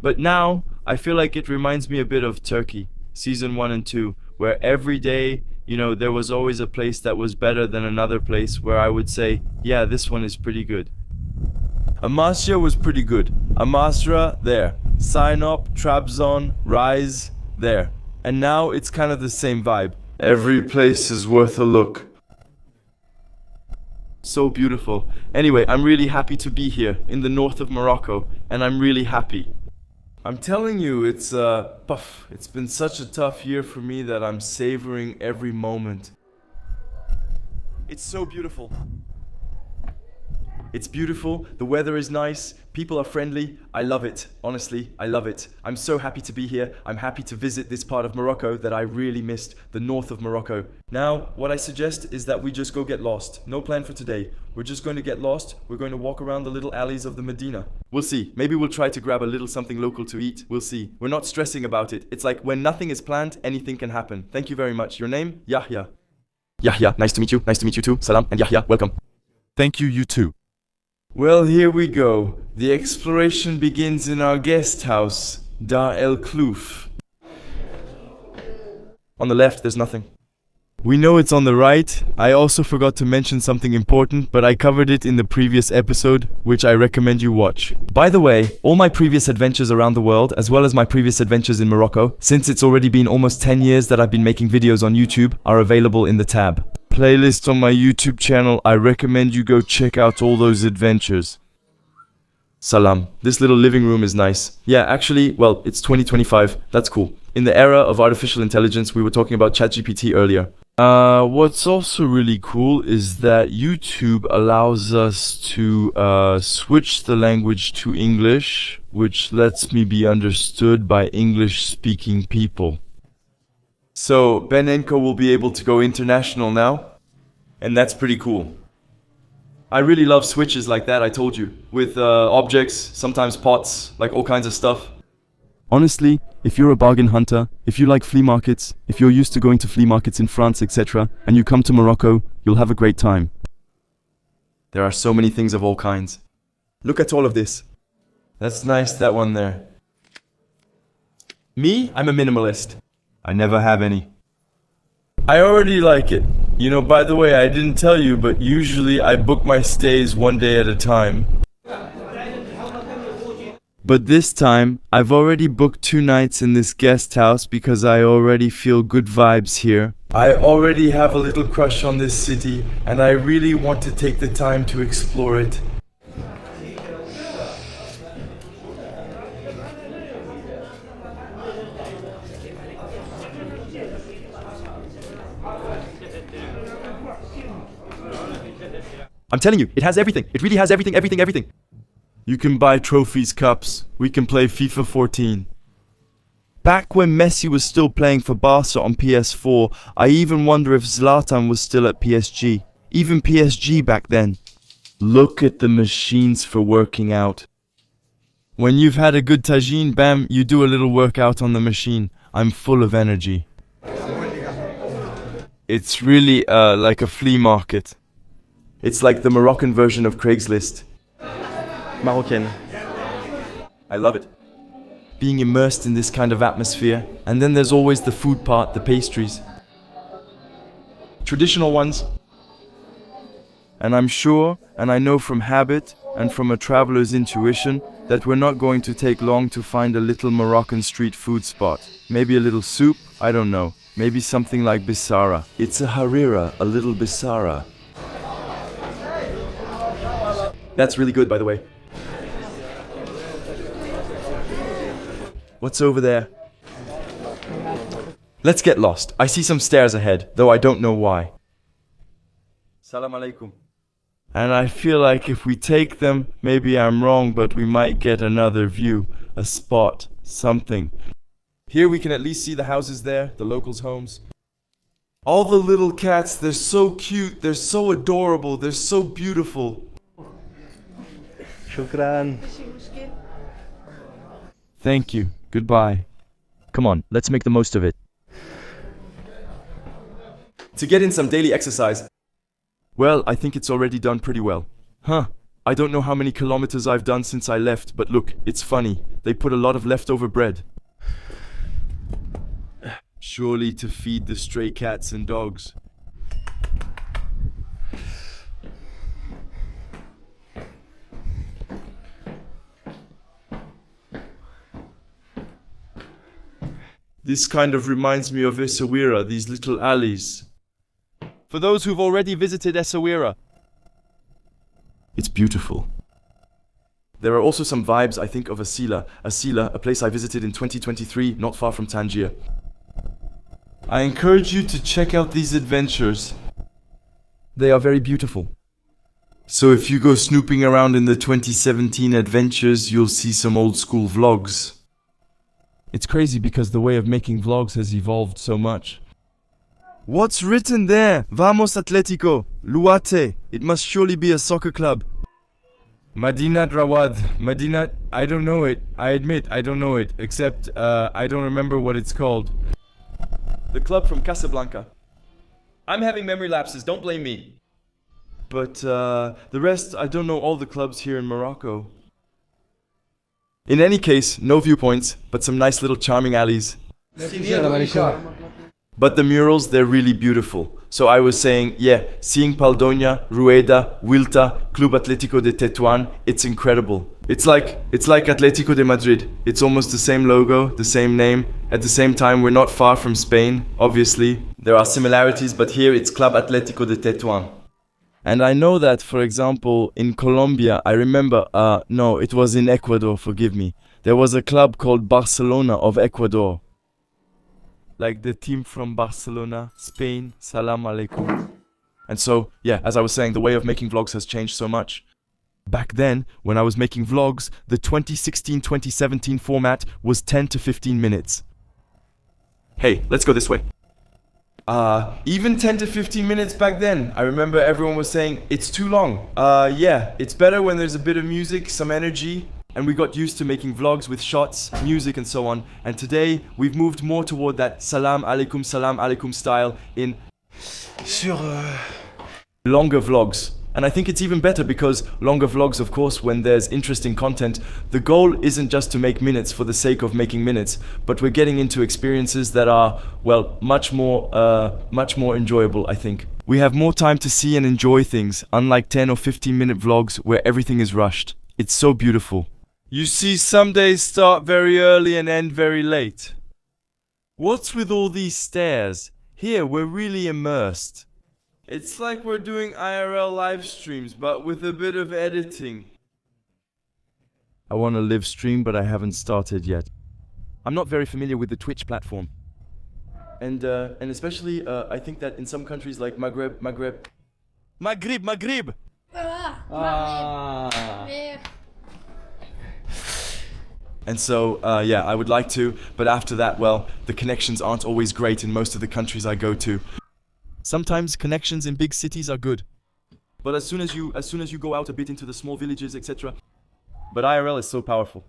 But now, I feel like it reminds me a bit of Turkey, season 1 and 2, where every day, there was always a place that was better than another place where I would say, yeah, this one is pretty good. Amasya was pretty good. Amasra, there. Sinop, Trabzon, Rise, there. And now it's kind of the same vibe. Every place is worth a look. So beautiful. Anyway, I'm really happy to be here in the north of Morocco, and I'm really happy. I'm telling you, it's been such a tough year for me that I'm savoring every moment. It's so beautiful. It's beautiful, the weather is nice, people are friendly, I love it, honestly, I love it. I'm so happy to be here, I'm happy to visit this part of Morocco that I really missed, the north of Morocco. Now, what I suggest is that we just go get lost. No plan for today. We're just going to get lost, we're going to walk around the little alleys of the Medina. We'll see, maybe we'll try to grab a little something local to eat, we'll see. We're not stressing about it, it's like when nothing is planned, anything can happen. Thank you very much. Your name? Yahya. Yahya, nice to meet you too. Salam, and Yahya, welcome. Thank you, you too. Well, here we go. The exploration begins in our guest house, Dar El Klouf. On the left, there's nothing. We know it's on the right. I also forgot to mention something important, but I covered it in the previous episode, which I recommend you watch. By the way, all my previous adventures around the world, as well as my previous adventures in Morocco, since it's already been almost 10 years that I've been making videos on YouTube, are available in the tab. Playlist on my YouTube channel. I recommend you go check out all those adventures. Salam. This little living room is nice. Yeah, actually, well, it's 2025. That's cool. In the era of artificial intelligence, we were talking about ChatGPT earlier. What's also really cool is that YouTube allows us to switch the language to English, which lets me be understood by English-speaking people. So, Ben Enko will be able to go international now, and that's pretty cool. I really love switches like that, I told you, with objects, sometimes pots, like all kinds of stuff. Honestly, if you're a bargain hunter, if you like flea markets, if you're used to going to flea markets in France, etc., and you come to Morocco, you'll have a great time. There are so many things of all kinds. Look at all of this. That's nice, that one there. Me, I'm a minimalist. I never have any. I already like it. By the way, I didn't tell you, but usually I book my stays one day at a time. But this time, I've already booked 2 nights in this guest house because I already feel good vibes here. I already have a little crush on this city, and I really want to take the time to explore it. I'm telling you, it has everything. It really has everything, everything, everything. You can buy trophies, cups. We can play FIFA 14. Back when Messi was still playing for Barca on PS4, I even wonder if Zlatan was still at PSG. Even PSG back then. Look at the machines for working out. When you've had a good tagine, bam, you do a little workout on the machine. I'm full of energy. It's really like a flea market. It's like the Moroccan version of Craigslist. Marocaine. I love it. Being immersed in this kind of atmosphere. And then there's always the food part, the pastries. Traditional ones. And I'm sure, and I know from habit and from a traveler's intuition, that we're not going to take long to find a little Moroccan street food spot. Maybe a little soup, I don't know. Maybe something like Bissara. It's a harira, a little Bissara. That's really good, by the way. What's over there? Let's get lost. I see some stairs ahead, though I don't know why. Salam alaikum. And I feel like if we take them, maybe I'm wrong, but we might get another view, a spot, something. Here we can at least see the houses there, the locals' homes. All the little cats, they're so cute, they're so adorable, they're so beautiful. Shukran. Thank you. Goodbye. Come on, let's make the most of it. To get in some daily exercise. Well, I think it's already done pretty well. Huh. I don't know how many kilometers I've done since I left, but look, it's funny. They put a lot of leftover bread. Surely to feed the stray cats and dogs. This kind of reminds me of Essaouira, these little alleys. For those who've already visited Essaouira, It's beautiful. There are also some vibes, I think, of Asila. Asila, a place I visited in 2023, not far from Tangier. I encourage you to check out these adventures. They are very beautiful. So if you go snooping around in the 2017 adventures, you'll see some old school vlogs. It's crazy because the way of making vlogs has evolved so much. What's written there? Vamos Atletico, Luate. It must surely be a soccer club. Medina Drawad. Medina, I don't know it. I admit, I don't know it. Except, I don't remember what it's called. The club from Casablanca. I'm having memory lapses, don't blame me. But, the rest, I don't know all the clubs here in Morocco. In any case, no viewpoints, but some nice little charming alleys. But the murals, they're really beautiful. So I was saying, yeah, seeing Paldonia, Rueda, Wilta, Club Atlético de Tetouan, it's incredible. It's like Atlético de Madrid. It's almost the same logo, the same name. At the same time, we're not far from Spain, obviously. There are similarities, but here it's Club Atlético de Tetouan. And I know that, for example, in Colombia, I remember, no, it was in Ecuador, forgive me. There was a club called Barcelona of Ecuador. Like the team from Barcelona, Spain, salam alaikum. And so, yeah, as I was saying, the way of making vlogs has changed so much. Back then, when I was making vlogs, the 2016-2017 format was 10 to 15 minutes. Hey, let's go this way. Even 10 to 15 minutes back then, I remember everyone was saying, it's too long. Yeah, it's better when there's a bit of music, some energy, and we got used to making vlogs with shots, music and so on. And today, we've moved more toward that salam alaikum style in longer vlogs. And I think it's even better because longer vlogs, of course, when there's interesting content, the goal isn't just to make minutes for the sake of making minutes, but we're getting into experiences that are, well, much more enjoyable, I think. We have more time to see and enjoy things, unlike 10 or 15 minute vlogs where everything is rushed. It's so beautiful. You see, some days start very early and end very late. What's with all these stairs? Here, we're really immersed. It's like we're doing IRL live streams, but with a bit of editing. I want to live stream, but I haven't started yet. I'm not very familiar with the Twitch platform. And especially, I think that in some countries like Maghreb. And so, yeah, I would like to, but after that, well, the connections aren't always great in most of the countries I go to. Sometimes connections in big cities are good. But as soon as you go out a bit into the small villages, etc. But IRL is so powerful.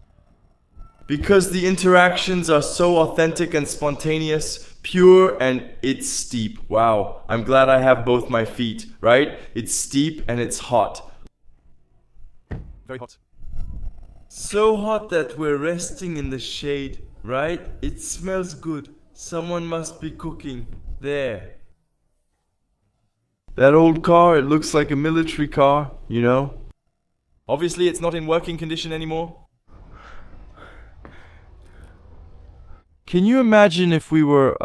Because the interactions are so authentic and spontaneous, pure, and it's steep. Wow, I'm glad I have both my feet, right? It's steep and it's hot. Very hot. So hot that we're resting in the shade, right? It smells good. Someone must be cooking. There. That old car, it looks like a military car, you know? Obviously, it's not in working condition anymore. Can you imagine if we were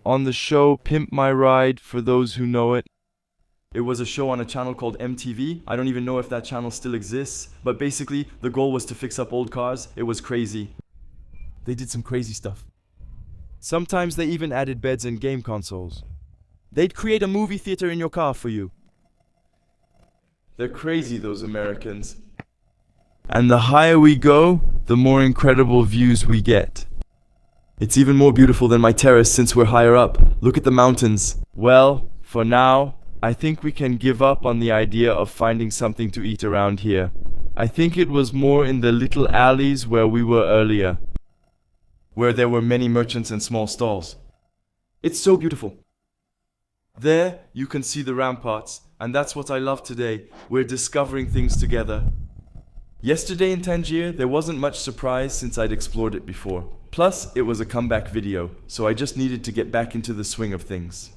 on the show Pimp My Ride, for those who know it? It was a show on a channel called MTV. I don't even know if that channel still exists. But basically, the goal was to fix up old cars. It was crazy. They did some crazy stuff. Sometimes they even added beds and game consoles. They'd create a movie theater in your car for you. They're crazy, those Americans. And the higher we go, the more incredible views we get. It's even more beautiful than my terrace since we're higher up. Look at the mountains. Well, for now, I think we can give up on the idea of finding something to eat around here. I think it was more in the little alleys where we were earlier, where there were many merchants and small stalls. It's so beautiful. There, you can see the ramparts, and that's what I love today. We're discovering things together. Yesterday in Tangier, there wasn't much surprise since I'd explored it before. Plus, it was a comeback video, so I just needed to get back into the swing of things.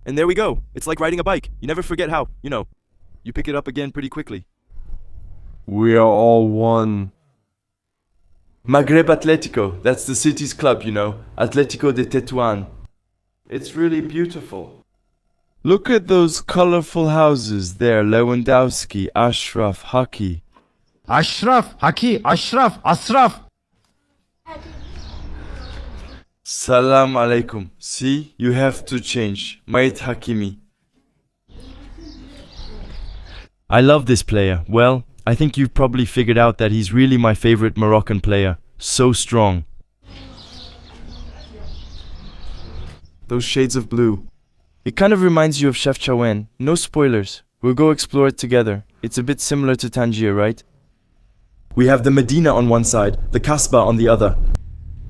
And there we go. It's like riding a bike. You never forget how, you pick it up again pretty quickly. We are all one. Maghreb Atletico, that's the city's club, Atletico de Tetouan. It's really beautiful. Look at those colorful houses there, Lewandowski, Ashraf, Haki. Ashraf, Haki, Ashraf, Ashraf. Salam alaikum. See, you have to change. Mait Hakimi. I love this player. Well, I think you've probably figured out that he's really my favorite Moroccan player. So strong. Those shades of blue. It kind of reminds you of Chef Chawen. No spoilers. We'll go explore it together. It's a bit similar to Tangier, right? We have the Medina on one side, the Kasbah on the other.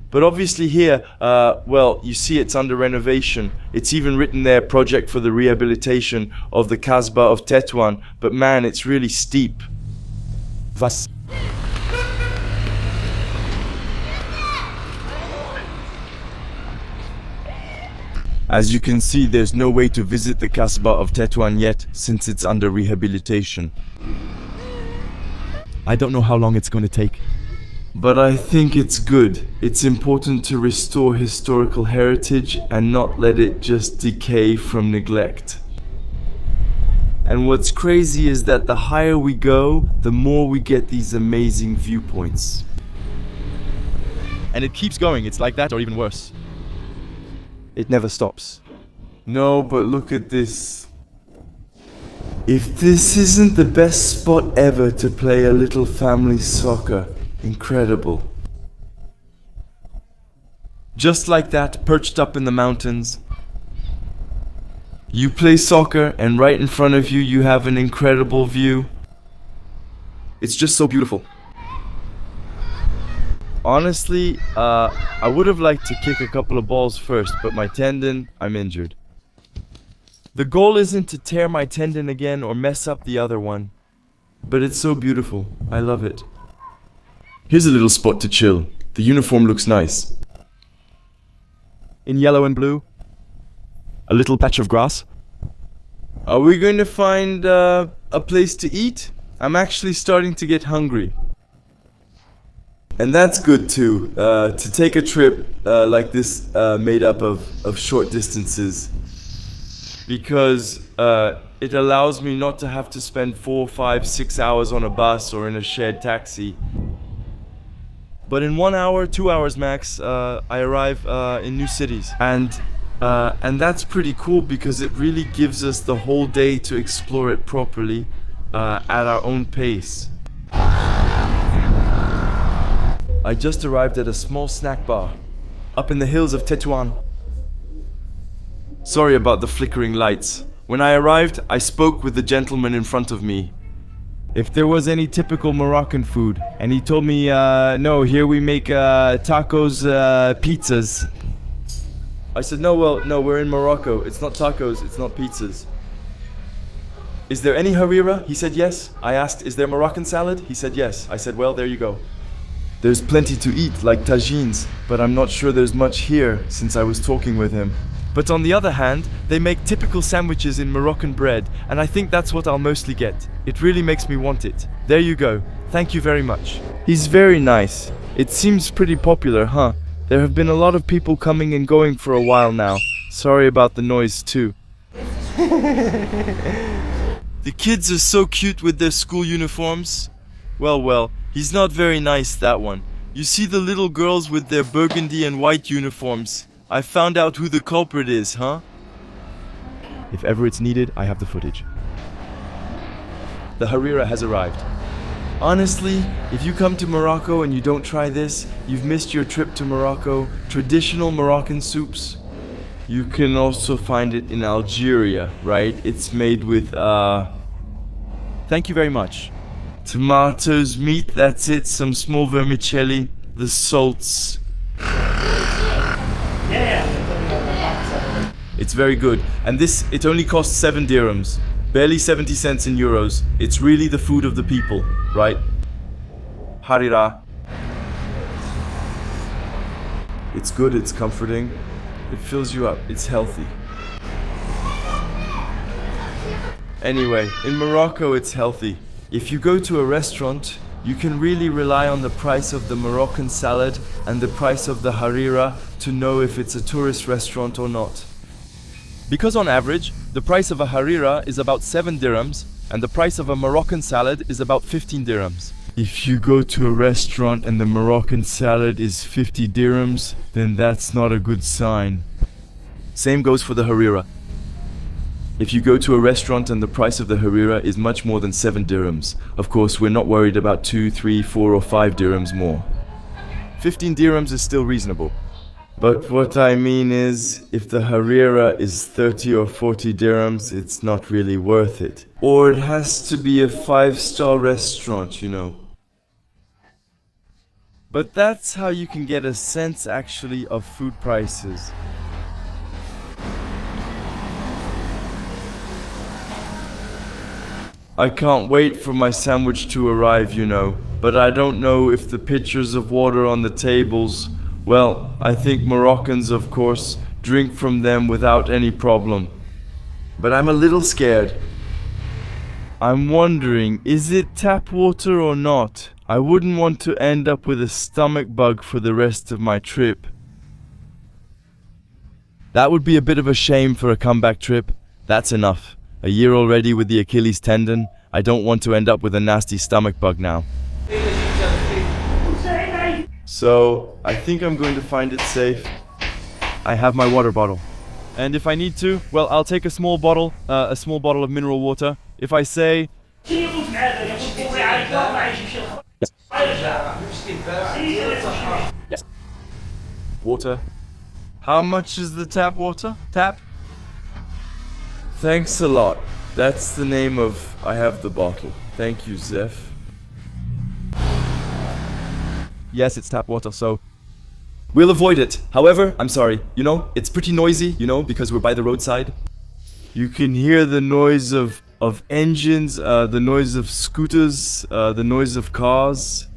But obviously here, well, you see it's under renovation. It's even written there, project for the rehabilitation of the Kasbah of Tetouan. But man, it's really steep. Was? As you can see, there's no way to visit the Kasbah of Tetouan yet, since it's under rehabilitation. I don't know how long it's going to take. But I think it's good. It's important to restore historical heritage and not let it just decay from neglect. And what's crazy is that the higher we go, the more we get these amazing viewpoints. And it keeps going. It's like that or even worse. It never stops. No, but look at this. If this isn't the best spot ever to play a little family soccer, incredible. Just like that, perched up in the mountains. You play soccer and right in front of you, you have an incredible view. It's just so beautiful. Honestly, I would have liked to kick a couple of balls first, but my tendon, I'm injured. The goal isn't to tear my tendon again or mess up the other one. But it's so beautiful. I love it. Here's a little spot to chill. The uniform looks nice. In yellow and blue. A little patch of grass. Are we going to find a place to eat? I'm actually starting to get hungry. And that's good too, to take a trip like this made up of short distances. Because it allows me not to have to spend 4, 5, 6 hours on a bus or in a shared taxi. But in 1 hour, 2 hours max, I arrive in new cities. And that's pretty cool because it really gives us the whole day to explore it properly at our own pace. I just arrived at a small snack bar up in the hills of Tetouan. Sorry about the flickering lights. When I arrived, I spoke with the gentleman in front of me. If there was any typical Moroccan food, and he told me, no, here we make tacos, pizzas. I said, no, we're in Morocco. It's not tacos, it's not pizzas. Is there any harira? He said yes. I asked, is there Moroccan salad? He said yes. I said, well, there you go. There's plenty to eat, like tagines, but I'm not sure there's much here since I was talking with him. But on the other hand, they make typical sandwiches in Moroccan bread, and I think that's what I'll mostly get. It really makes me want it. There you go. Thank you very much. He's very nice. It seems pretty popular, huh? There have been a lot of people coming and going for a while now. Sorry about the noise too. The kids are so cute with their school uniforms. Well, he's not very nice, that one. You see the little girls with their burgundy and white uniforms. I found out who the culprit is, huh? If ever it's needed, I have the footage. The harira has arrived. Honestly, if you come to Morocco and you don't try this, you've missed your trip to Morocco. Traditional Moroccan soups. You can also find it in Algeria, right? It's made with, Thank you very much. tomatoes, meat, that's it, some small vermicelli, the salts. It's very good. And this, it only costs 7 dirhams. Barely 70 cents in euros. It's really the food of the people, right? Harira. It's good, it's comforting. It fills you up, it's healthy. Anyway, in Morocco it's healthy. If you go to a restaurant, you can really rely on the price of the Moroccan salad and the price of the harira to know if it's a tourist restaurant or not. Because on average, the price of a harira is about 7 dirhams and the price of a Moroccan salad is about 15 dirhams. If you go to a restaurant and the Moroccan salad is 50 dirhams, then that's not a good sign. Same goes for the harira. If you go to a restaurant and the price of the harira is much more than 7 dirhams, of course we're not worried about 2, 3, 4 or 5 dirhams more. 15 dirhams is still reasonable. But what I mean is, if the harira is 30 or 40 dirhams, it's not really worth it. Or it has to be a 5-star restaurant, you know. But that's how you can get a sense actually of food prices. I can't wait for my sandwich to arrive, you know. But I don't know if the pitchers of water on the tables, well, I think Moroccans, of course, drink from them without any problem. But I'm a little scared. I'm wondering, is it tap water or not? I wouldn't want to end up with a stomach bug for the rest of my trip. That would be a bit of a shame for a comeback trip. That's enough. A year already with the Achilles tendon. I don't want to end up with a nasty stomach bug now. So, I think I'm going to find it safe. I have my water bottle. And if I need to, well, I'll take a small bottle of mineral water. If I say... Yes. Water. How much is the tap water? Tap? Thanks a lot. That's the name of I have the bottle. Thank you, Zeph. Yes, it's tap water, so... We'll avoid it. However, I'm sorry, you know, it's pretty noisy, you know, because we're by the roadside. You can hear the noise of engines, the noise of scooters, the noise of cars.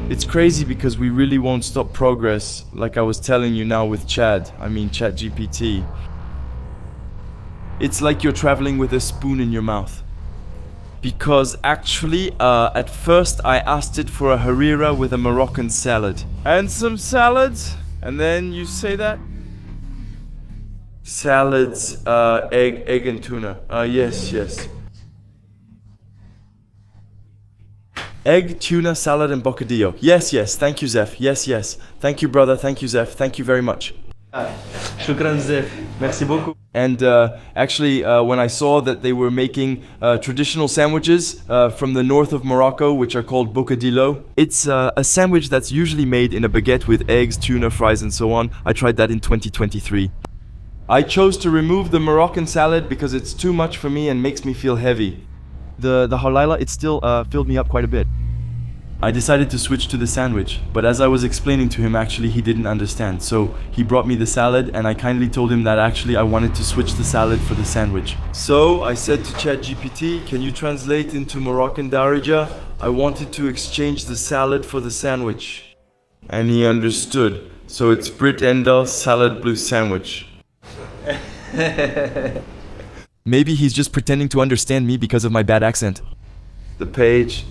It's crazy because we really won't stop progress, like I was telling you now with ChatGPT. It's like you're traveling with a spoon in your mouth. Because actually, at first I asked it for a harira with a Moroccan salad. And some salads? And then you say that? Salads, egg and tuna. Yes. Egg, tuna, salad, and bocadillo. Yes. Thank you, Zef. Yes. Thank you, brother. Thank you, Zef. Thank you very much. Shukran Zef. Merci beaucoup. And actually, when I saw that they were making traditional sandwiches from the north of Morocco, which are called bocadillo, it's a sandwich that's usually made in a baguette with eggs, tuna, fries, and so on. I tried that in 2023. I chose to remove the Moroccan salad because it's too much for me and makes me feel heavy. The halala, it still filled me up quite a bit. I decided to switch to the sandwich, but as I was explaining to him, actually he didn't understand. So he brought me the salad and I kindly told him that actually I wanted to switch the salad for the sandwich. So I said to ChatGPT, can you translate into Moroccan Darija? I wanted to exchange the salad for the sandwich. And he understood. So it's Brit Endel salad blue sandwich. Maybe he's just pretending to understand me because of my bad accent. The page.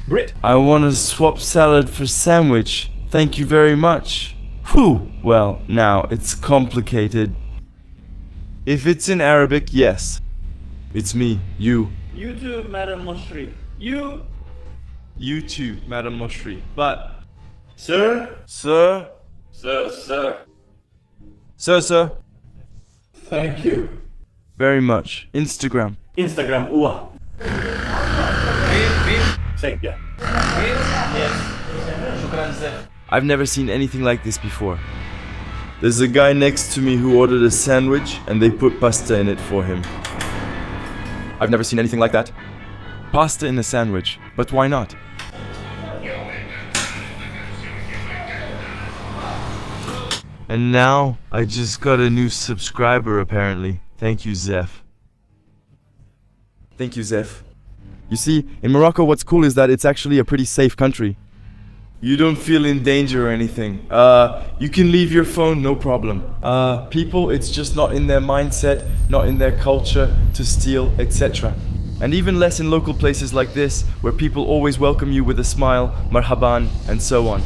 Brit. I want to swap salad for sandwich. Thank you very much. Whew. Well, now, it's complicated. If it's in Arabic, yes. It's me, you. You too, Madam Moshri. You too, Madam Moshri. But... Sir? Sir? Sir. Sir. Thank you. Very much. Instagram. Instagram, uwa. Say, yeah. I've never seen anything like this before. There's a guy next to me who ordered a sandwich and they put pasta in it for him. I've never seen anything like that. Pasta in a sandwich. But why not? And now, I just got a new subscriber apparently. Thank you, Zef. Thank you, Zef. You see, in Morocco what's cool is that it's actually a pretty safe country. You don't feel in danger or anything. You can leave your phone, no problem. People, it's just not in their mindset, not in their culture to steal, etc. And even less in local places like this, where people always welcome you with a smile, marhaban, and so on.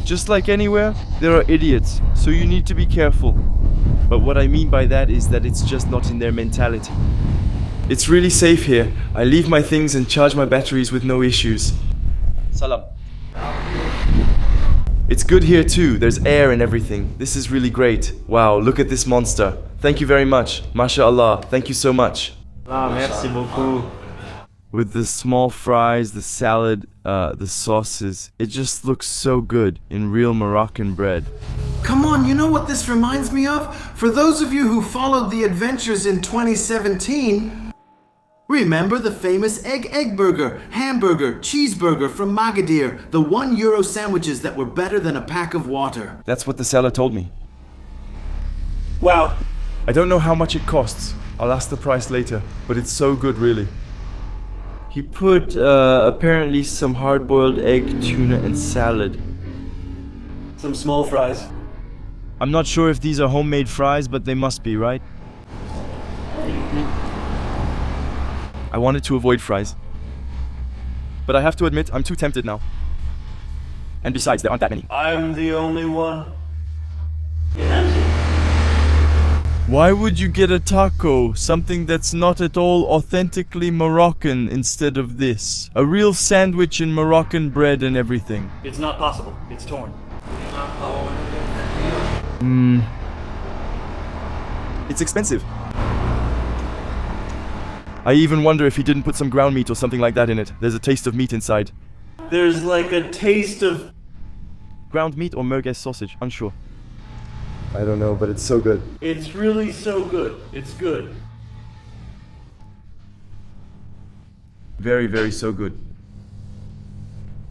Just like anywhere, there are idiots, so you need to be careful. But what I mean by that is that it's just not in their mentality. It's really safe here. I leave my things and charge my batteries with no issues. Salam. It's good here too, there's air and everything. This is really great. Wow, look at this monster. Thank you very much. MashaAllah, thank you so much. Merci beaucoup. With the small fries, the salad, the sauces, it just looks so good in real Moroccan bread. Come on, you know what this reminds me of? For those of you who followed the adventures in 2017, remember the famous egg burger, hamburger, cheeseburger from Magadir, the €1 sandwiches that were better than a pack of water. That's what the seller told me. Wow. I don't know how much it costs. I'll ask the price later, but it's so good really. He put apparently some hard-boiled egg, tuna, and salad. Some small fries. I'm not sure if these are homemade fries, but they must be, right? I wanted to avoid fries. But I have to admit, I'm too tempted now. And besides, there aren't that many. I'm the only one. Why would you get a taco, something that's not at all authentically Moroccan, instead of this? A real sandwich in Moroccan bread and everything. It's not possible. It's torn. It's expensive. I even wonder if he didn't put some ground meat or something like that in it. There's a taste of meat inside. There's like a taste of... Ground meat or merguez sausage, unsure. I don't know, but it's so good. It's really so good. It's good. Very, very so good.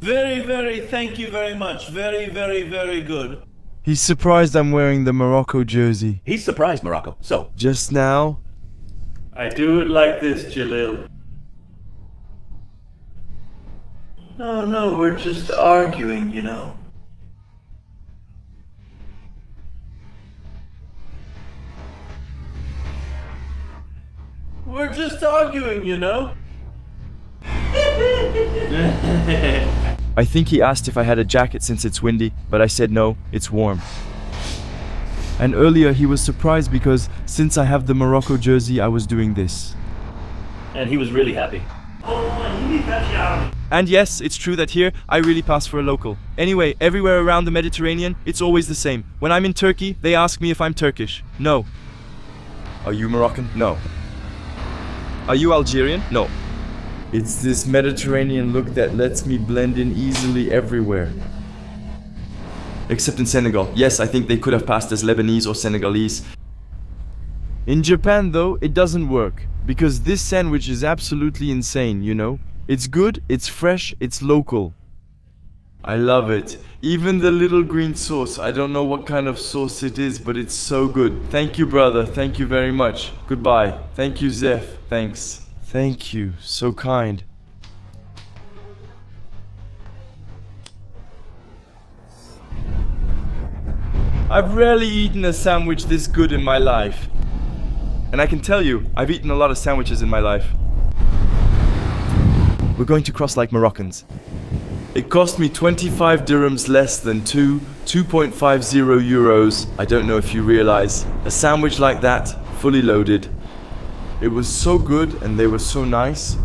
Very, very, thank you very much. Very, very, very good. He's surprised I'm wearing the Morocco jersey. He's surprised, Morocco. So, Just now, I do it like this, Jalil. No, we're just arguing, you know. We're just arguing, you know? I think he asked if I had a jacket since it's windy, but I said no, it's warm. And earlier he was surprised because since I have the Morocco jersey, I was doing this. And he was really happy. And yes, it's true that here, I really pass for a local. Anyway, everywhere around the Mediterranean, it's always the same. When I'm in Turkey, they ask me if I'm Turkish. No. Are you Moroccan? No. Are you Algerian? No. It's this Mediterranean look that lets me blend in easily everywhere. Except in Senegal. Yes, I think they could have passed as Lebanese or Senegalese. In Japan though, it doesn't work. Because this sandwich is absolutely insane, you know? It's good, it's fresh, it's local. I love it. Even the little green sauce. I don't know what kind of sauce it is, but it's so good. Thank you, brother. Thank you very much. Goodbye. Thank you, Zeph. Thanks. Thank you. So kind. I've rarely eaten a sandwich this good in my life. And I can tell you, I've eaten a lot of sandwiches in my life. We're going to cross like Moroccans. It cost me 25 dirhams less than 2.50 euros. I don't know if you realize. A sandwich like that, fully loaded. It was so good and they were so nice.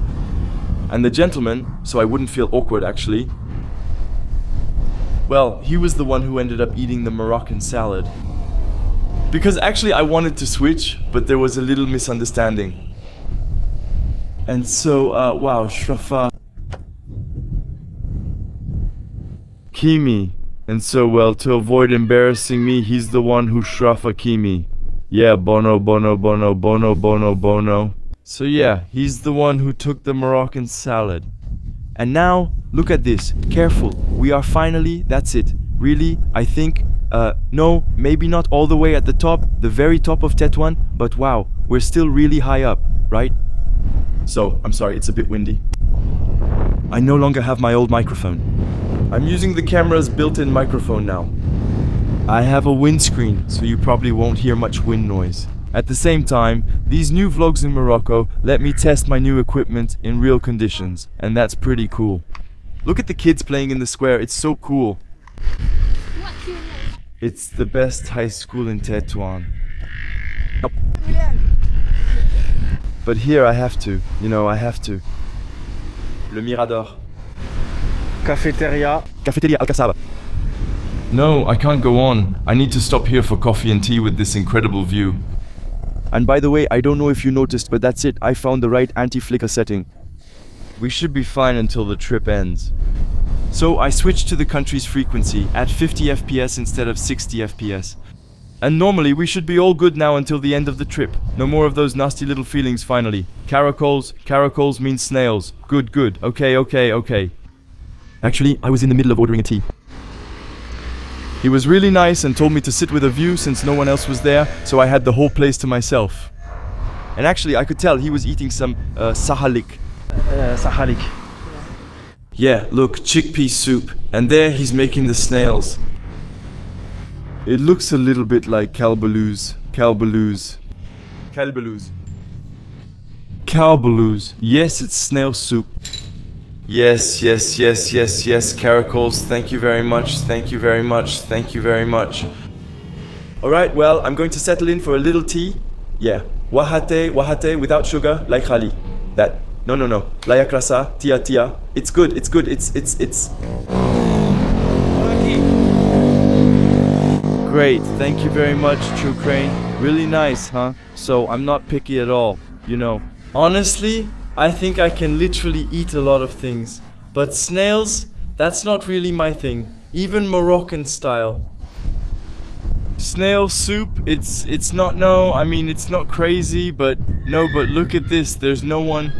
And the gentleman, so I wouldn't feel awkward actually, well, he was the one who ended up eating the Moroccan salad. Because actually I wanted to switch, but there was a little misunderstanding. And so, wow, Shrafa. Kimi. And so, well, to avoid embarrassing me, he's the one who Shrafa Kimi. Yeah, bono, bono, bono, bono, bono, bono. So yeah, he's the one who took the Moroccan salad. And now, look at this. Careful. We are finally, that's it. Really, I think, no, maybe not all the way at the top, the very top of Tetouan, but wow, we're still really high up, right? So, I'm sorry, it's a bit windy. I no longer have my old microphone. I'm using the camera's built-in microphone now. I have a windscreen, so you probably won't hear much wind noise. At the same time, these new vlogs in Morocco let me test my new equipment in real conditions, and that's pretty cool. Look at the kids playing in the square, it's so cool. It's the best high school in Tetouan. But here I have to, you know, I have to. Le Mirador. Cafeteria. Cafeteria Al-Kasaba. No, I can't go on. I need to stop here for coffee and tea with this incredible view. And by the way, I don't know if you noticed, but that's it. I found the right anti-flicker setting. We should be fine until the trip ends. So I switched to the country's frequency at 50 FPS instead of 60 FPS. And normally we should be all good now until the end of the trip. No more of those nasty little feelings finally. Caracoles, caracoles means snails. Good, good. Okay, okay, okay. Actually, I was in the middle of ordering a tea. He was really nice and told me to sit with a view since no one else was there, so I had the whole place to myself. And actually, I could tell he was eating some sahalik. Sahalik. Yeah, look, chickpea soup. And there he's making the snails. It looks a little bit like kalbaloos. Kalbaloos. Kalbaloos. Kalbaloos. Yes, it's snail soup. Yes, yes, yes, yes, yes, caracoles. Thank you very much. Thank you very much. Thank you very much. Alright, well, I'm going to settle in for a little tea. Yeah. Wahate, wahate, without sugar, like Khali. That. No, no, no. Layak rasa, tia, tia. It's good, it's good, it's... Great, thank you very much, True Crane. Really nice, huh? So, I'm not picky at all, you know. Honestly, I think I can literally eat a lot of things. But snails, that's not really my thing. Even Moroccan style. Snail soup, it's not, no, I mean, it's not crazy, but no, but look at this, there's no one.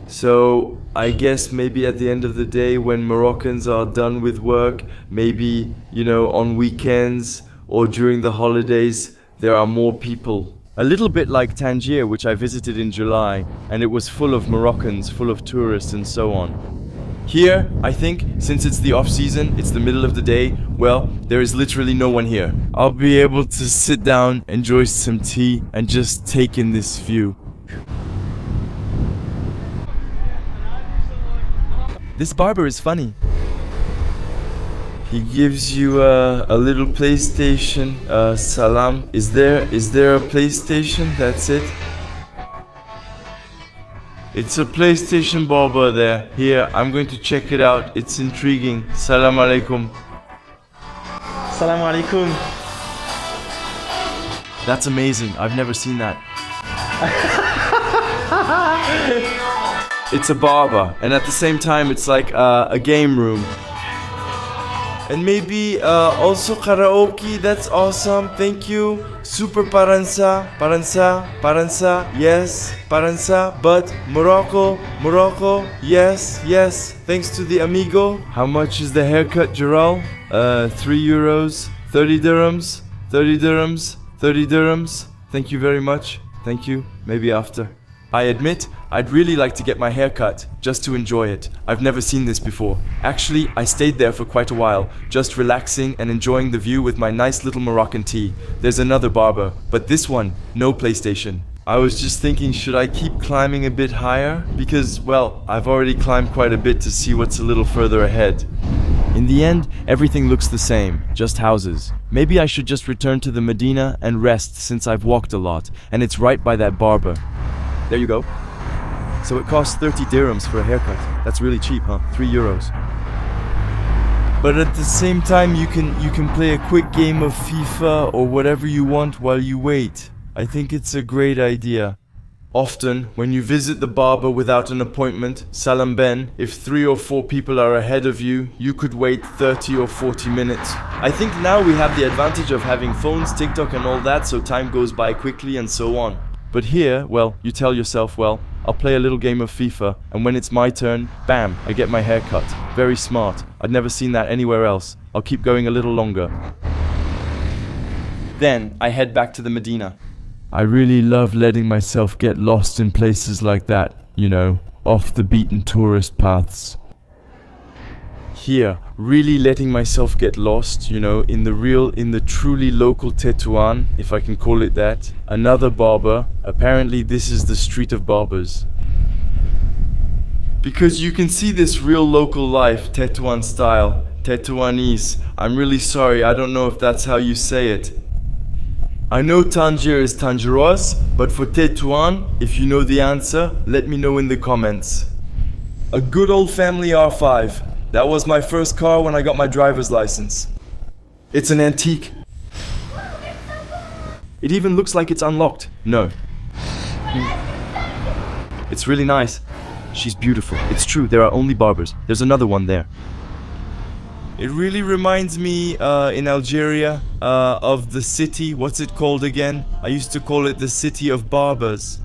So, I guess maybe at the end of the day, when Moroccans are done with work, maybe, you know, on weekends or during the holidays, there are more people. A little bit like Tangier, which I visited in July, and it was full of Moroccans, full of tourists and so on. Here, I think, since it's the off-season, it's the middle of the day, well, there is literally no one here. I'll be able to sit down, enjoy some tea, and just take in this view. This barber is funny. He gives you a little PlayStation. Salam. Is there a PlayStation? That's it. It's a PlayStation barber there. Here, I'm going to check it out. It's intriguing. Salam alaikum. Salam alaikum. That's amazing. I've never seen that. It's a barber, and at the same time, it's like a game room. And maybe also karaoke. That's awesome. Thank you. Super paransa, yes, paransa. But Morocco, yes. Thanks to the amigo. How much is the haircut, Gerald? 3 euros, 30 dirhams, 30 dirhams, 30 dirhams. Thank you very much. Thank you. Maybe after. I admit, I'd really like to get my hair cut, just to enjoy it. I've never seen this before. Actually, I stayed there for quite a while, just relaxing and enjoying the view with my nice little Moroccan tea. There's another barber, but this one, no PlayStation. I was just thinking, should I keep climbing a bit higher? Because, well, I've already climbed quite a bit to see what's a little further ahead. In the end, everything looks the same, just houses. Maybe I should just return to the Medina and rest since I've walked a lot, and it's right by that barber. There you go. So it costs 30 dirhams for a haircut. That's really cheap, huh? 3 euros. But at the same time, you can play a quick game of FIFA or whatever you want while you wait. I think it's a great idea. Often, when you visit the barber without an appointment, Salam Ben, if 3 or 4 people are ahead of you, you could wait 30 or 40 minutes. I think now we have the advantage of having phones, TikTok and all that, so time goes by quickly and so on. But here, well, you tell yourself, well, I'll play a little game of FIFA, and when it's my turn, bam, I get my hair cut. Very smart. I'd never seen that anywhere else. I'll keep going a little longer. Then, I head back to the Medina. I really love letting myself get lost in places like that, you know, off the beaten tourist paths. Here, really letting myself get lost, you know, in the truly local Tetouan, if I can call it that. Another barber. Apparently this is the street of barbers. Because you can see this real local life, Tetouan style, Tetouanese. I'm really sorry, I don't know if that's how you say it. I know Tangier is Tangierois, but for Tetouan, if you know the answer, let me know in the comments. A good old family R5. That was my first car when I got my driver's license. It's an antique. It even looks like it's unlocked. No. It's really nice. She's beautiful. It's true, there are only barbers. There's another one there. It really reminds me, in Algeria, of the city. What's it called again? I used to call it the city of barbers.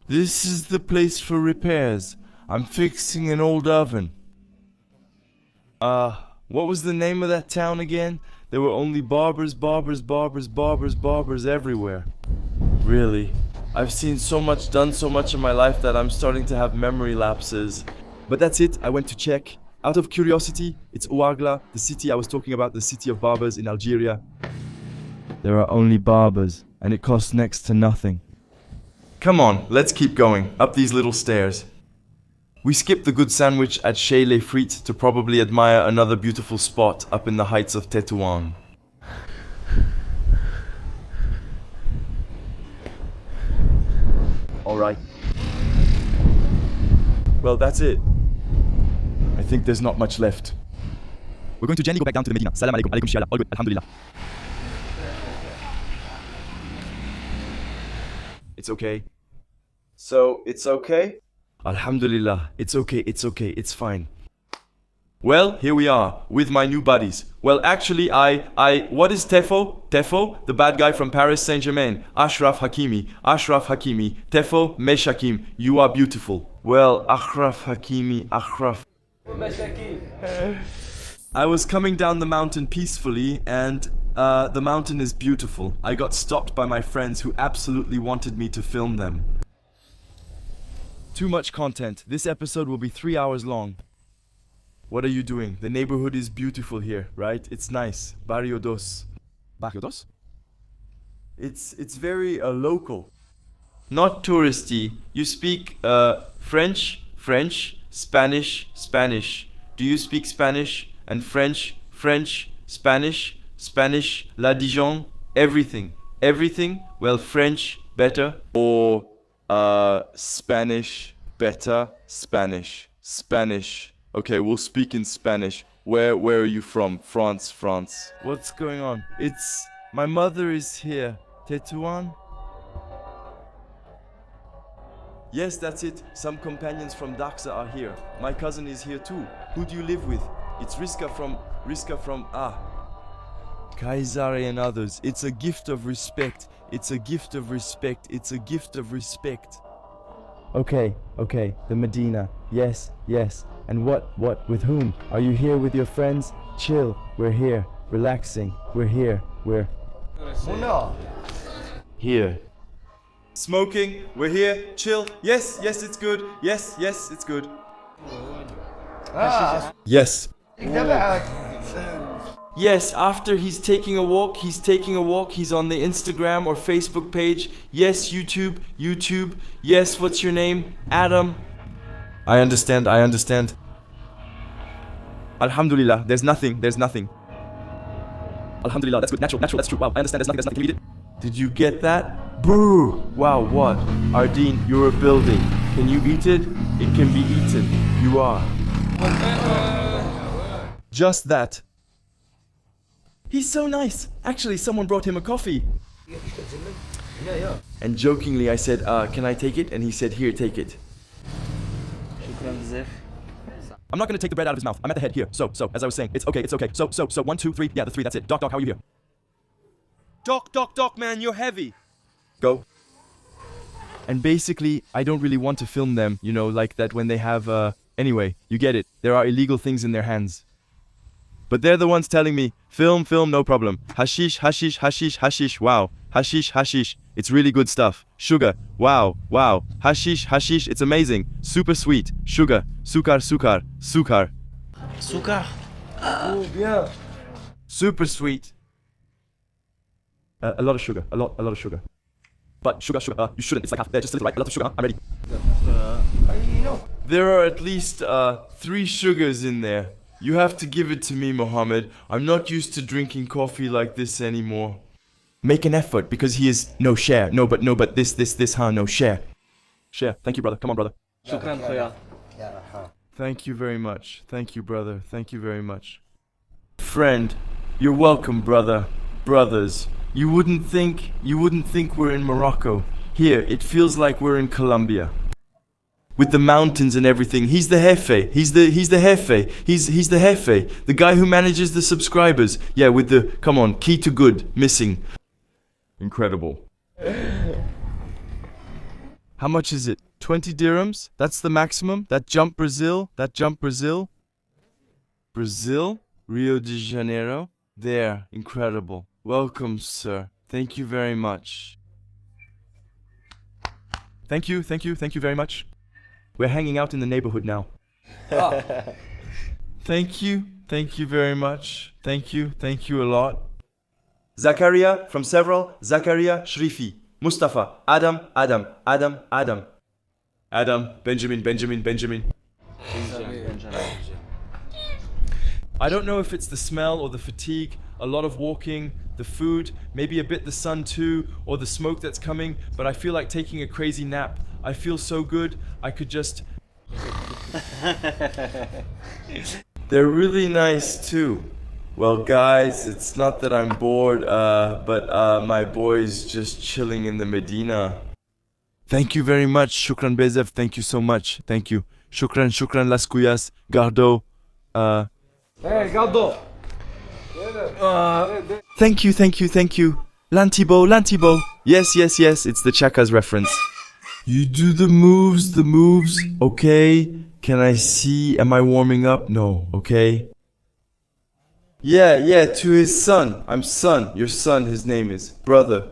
This is the place for repairs. I'm fixing an old oven. What was the name of that town again? There were only barbers everywhere. Really. I've seen so much, done so much in my life that I'm starting to have memory lapses. But that's it, I went to check. Out of curiosity, it's Ouargla, the city I was talking about, the city of barbers in Algeria. There are only barbers, and it costs next to nothing. Come on, let's keep going, up these little stairs. We skipped the good sandwich at Chez Les Frites to probably admire another beautiful spot up in the heights of Tetouan. Alright. Well, that's it. I think there's not much left. We're going to gently go back down to the Medina. Salam alaikum, alaikum shiala, all good, alhamdulillah. It's okay. So, it's okay? Alhamdulillah, it's okay, it's fine. Well, here we are, with my new buddies. Well, actually, what is Tefo? Tefo, the bad guy from Paris Saint-Germain. Ashraf Hakimi, Tefo Meshakim, you are beautiful. Well, Ashraf Hakimi, Ashraf. I was coming down the mountain peacefully, and the mountain is beautiful. I got stopped by my friends who absolutely wanted me to film them. Too much content. This episode will be 3 hours long. What are you doing? The neighborhood is beautiful here, right? It's nice. Barrio dos. Barrio dos? It's very local. Not touristy. You speak French, French, Spanish, Spanish. Do you speak Spanish and French, French, Spanish, Spanish, La Dijon? Everything. Everything? Well, French, better. Or Spanish, better. Spanish. Spanish. Okay, we'll speak in Spanish. Where are you from? France, France. What's going on? It's... My mother is here. Tetouan? Yes, that's it. Some companions from Daxa are here. My cousin is here too. Who do you live with? It's Riska from... Kaisari and others. It's a gift of respect. It's a gift of respect. It's a gift of respect. Okay, the Medina. Yes. And what, with whom? Are you here with your friends? Chill, we're here. Relaxing, we're here. Here. Smoking, we're here. Chill. Yes, it's good. Yes, it's good. Yes. Yes, after he's taking a walk, he's on the Instagram or Facebook page. Yes, YouTube. Yes, what's your name? Adam. I understand. Alhamdulillah, there's nothing. Alhamdulillah, that's good. Natural, that's true. Wow, I understand, there's nothing. Can you read it? Did you get that? Brr! Wow, what? Ardeen, you're a building. Can you eat it? It can be eaten. You are. Just that. He's so nice. Actually, someone brought him a coffee. And jokingly I said, can I take it? And he said, here, take it. I'm not gonna take the bread out of his mouth. I'm at the head here. So, as I was saying, it's okay. So, 1, 2, 3. Yeah, the 3, that's it. Doc, how are you here? Doc, man, you're heavy. Go. And basically, I don't really want to film them, you know, like that when they have, anyway, you get it. There are illegal things in their hands. But they're the ones telling me, film, no problem. Hashish, wow. Hashish, it's really good stuff. Sugar, wow. Hashish, it's amazing. Super sweet. Sugar, sukar. Sukar? Oh, yeah. Super sweet. A lot of sugar, a lot of sugar. But sugar, you shouldn't. It's like half there, just a little, right? A lot of sugar, huh? I'm ready. There are at least 3 sugars in there. You have to give it to me, Mohammed. I'm not used to drinking coffee like this anymore. Make an effort, because he is no share. No, but this, huh? No share. Share. Thank you, brother. Come on, brother. Thank you very much. Thank you, brother. Thank you very much. Friend, you're welcome, brother. Brothers. You wouldn't think we're in Morocco. Here, it feels like we're in Colombia. With the mountains and everything. He's the jefe. He's the jefe. He's the jefe. The guy who manages the subscribers. Yeah, with the, come on, key to good, missing. Incredible. How much is it? 20 dirhams? That's the maximum? That jump Brazil? Brazil? Rio de Janeiro? There, incredible. Welcome, sir. Thank you very much. Thank you very much. We're hanging out in the neighborhood now. Thank you very much. Thank you a lot. Zakaria from several, Zakaria Shrifi, Mustafa, Adam, Benjamin. I don't know if it's the smell or the fatigue, a lot of walking, the food, maybe a bit the sun too, or the smoke that's coming, but I feel like taking a crazy nap. I feel so good, I could just... They're really nice too. Well guys, it's not that I'm bored, but my boy's just chilling in the Medina. Thank you very much, shukran bezef, thank you so much, thank you. Shukran las cuyas, Gardo. Hey, Gardo! Thank you. Lantibo. Yes, it's the Chakas reference. You do the moves, okay? Can I see? Am I warming up? No, okay? Yeah, to his son. I'm son, your son, his name is. Brother.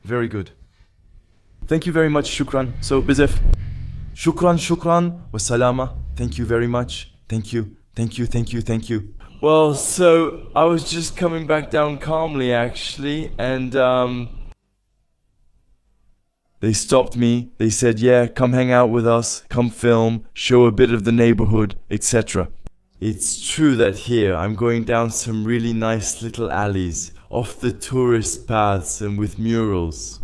Very good. Thank you very much, shukran. So, Bizef. Shukran, shukran, wa salama. Thank you very much. Thank you, thank you, thank you, thank you. Well, so I was just coming back down calmly actually, and they stopped me. They said, yeah, come hang out with us, come film, show a bit of the neighborhood, etc. It's true that here I'm going down some really nice little alleys, off the tourist paths and with murals.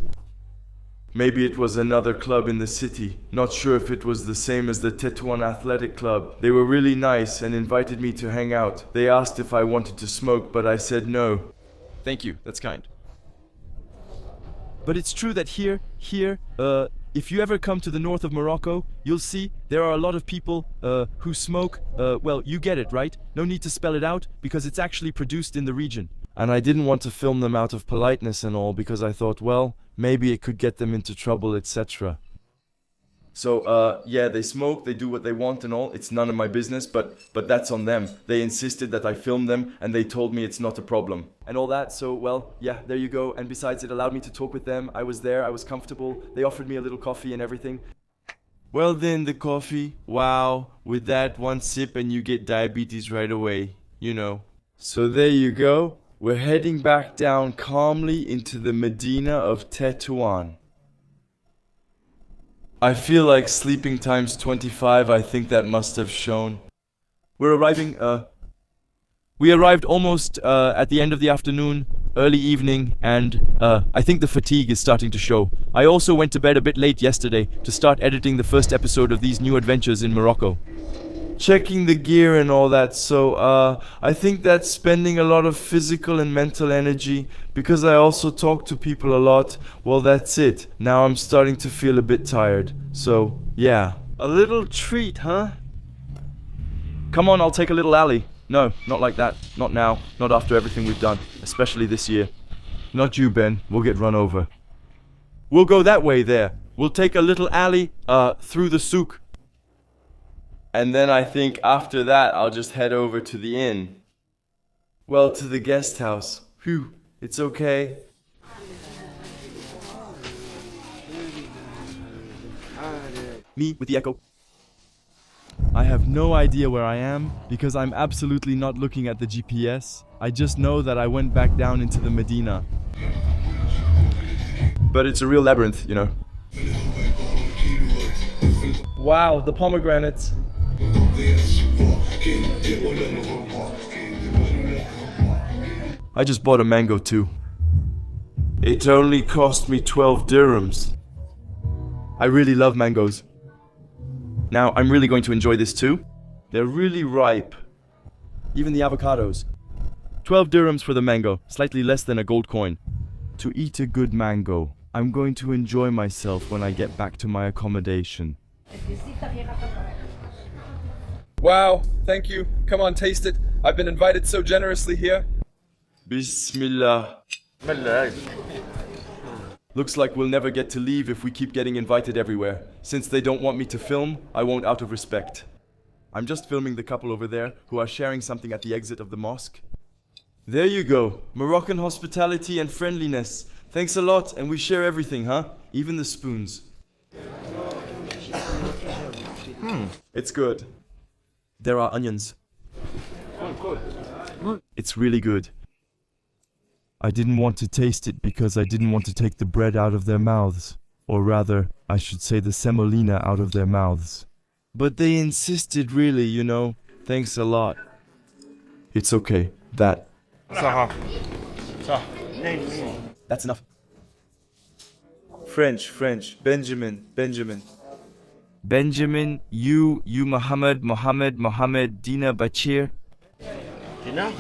Maybe it was another club in the city. Not sure if it was the same as the Tetouan Athletic Club. They were really nice and invited me to hang out. They asked if I wanted to smoke, but I said no. Thank you, that's kind. But it's true that here, if you ever come to the north of Morocco, you'll see there are a lot of people who smoke. Well, you get it, right? No need to spell it out, because it's actually produced in the region. And I didn't want to film them out of politeness and all, because I thought, well, maybe it could get them into trouble, etc. So, yeah, they smoke, they do what they want and all. It's none of my business, but that's on them. They insisted that I film them, and they told me it's not a problem. And all that, so, well, yeah, there you go. And besides, it allowed me to talk with them. I was there, I was comfortable. They offered me a little coffee and everything. Well then, the coffee, wow, with that one sip and you get diabetes right away, you know. So there you go. We're heading back down calmly into the Medina of Tetouan. I feel like sleeping times 25, I think that must have shown. We arrived almost at the end of the afternoon, early evening, and I think the fatigue is starting to show. I also went to bed a bit late yesterday to start editing the first episode of these new adventures in Morocco. Checking the gear and all that, so I think that's spending a lot of physical and mental energy, because I also talk to people a lot. Well, that's it. Now I'm starting to feel a bit tired, so yeah. A little treat, huh? Come on, I'll take a little alley. No, not like that. Not now. Not after everything we've done, especially this year. Not you, Ben. We'll get run over. We'll go that way there. We'll take a little alley through the souk. And then I think after that, I'll just head over to the inn. Well, to the guest house. Phew, it's okay. Me with the echo. I have no idea where I am, because I'm absolutely not looking at the GPS. I just know that I went back down into the Medina. But it's a real labyrinth, you know. Wow, the pomegranates. I just bought a mango too. It only cost me 12 dirhams. I really love mangoes. Now, I'm really going to enjoy this too. They're really ripe. Even the avocados. 12 dirhams for the mango, slightly less than a gold coin. To eat a good mango, I'm going to enjoy myself when I get back to my accommodation. Wow, thank you. Come on, taste it. I've been invited so generously here. Bismillah. Looks like we'll never get to leave if we keep getting invited everywhere. Since they don't want me to film, I won't out of respect. I'm just filming the couple over there who are sharing something at the exit of the mosque. There you go. Moroccan hospitality and friendliness. Thanks a lot, and we share everything, huh? Even the spoons. It's good. There are onions. It's really good. I didn't want to taste it because I didn't want to take the bread out of their mouths. Or rather, I should say the semolina out of their mouths. But they insisted really, you know. Thanks a lot. It's okay. That. That's enough. French. Benjamin. Benjamin, you Mohammed, Dina Bachir. Dina?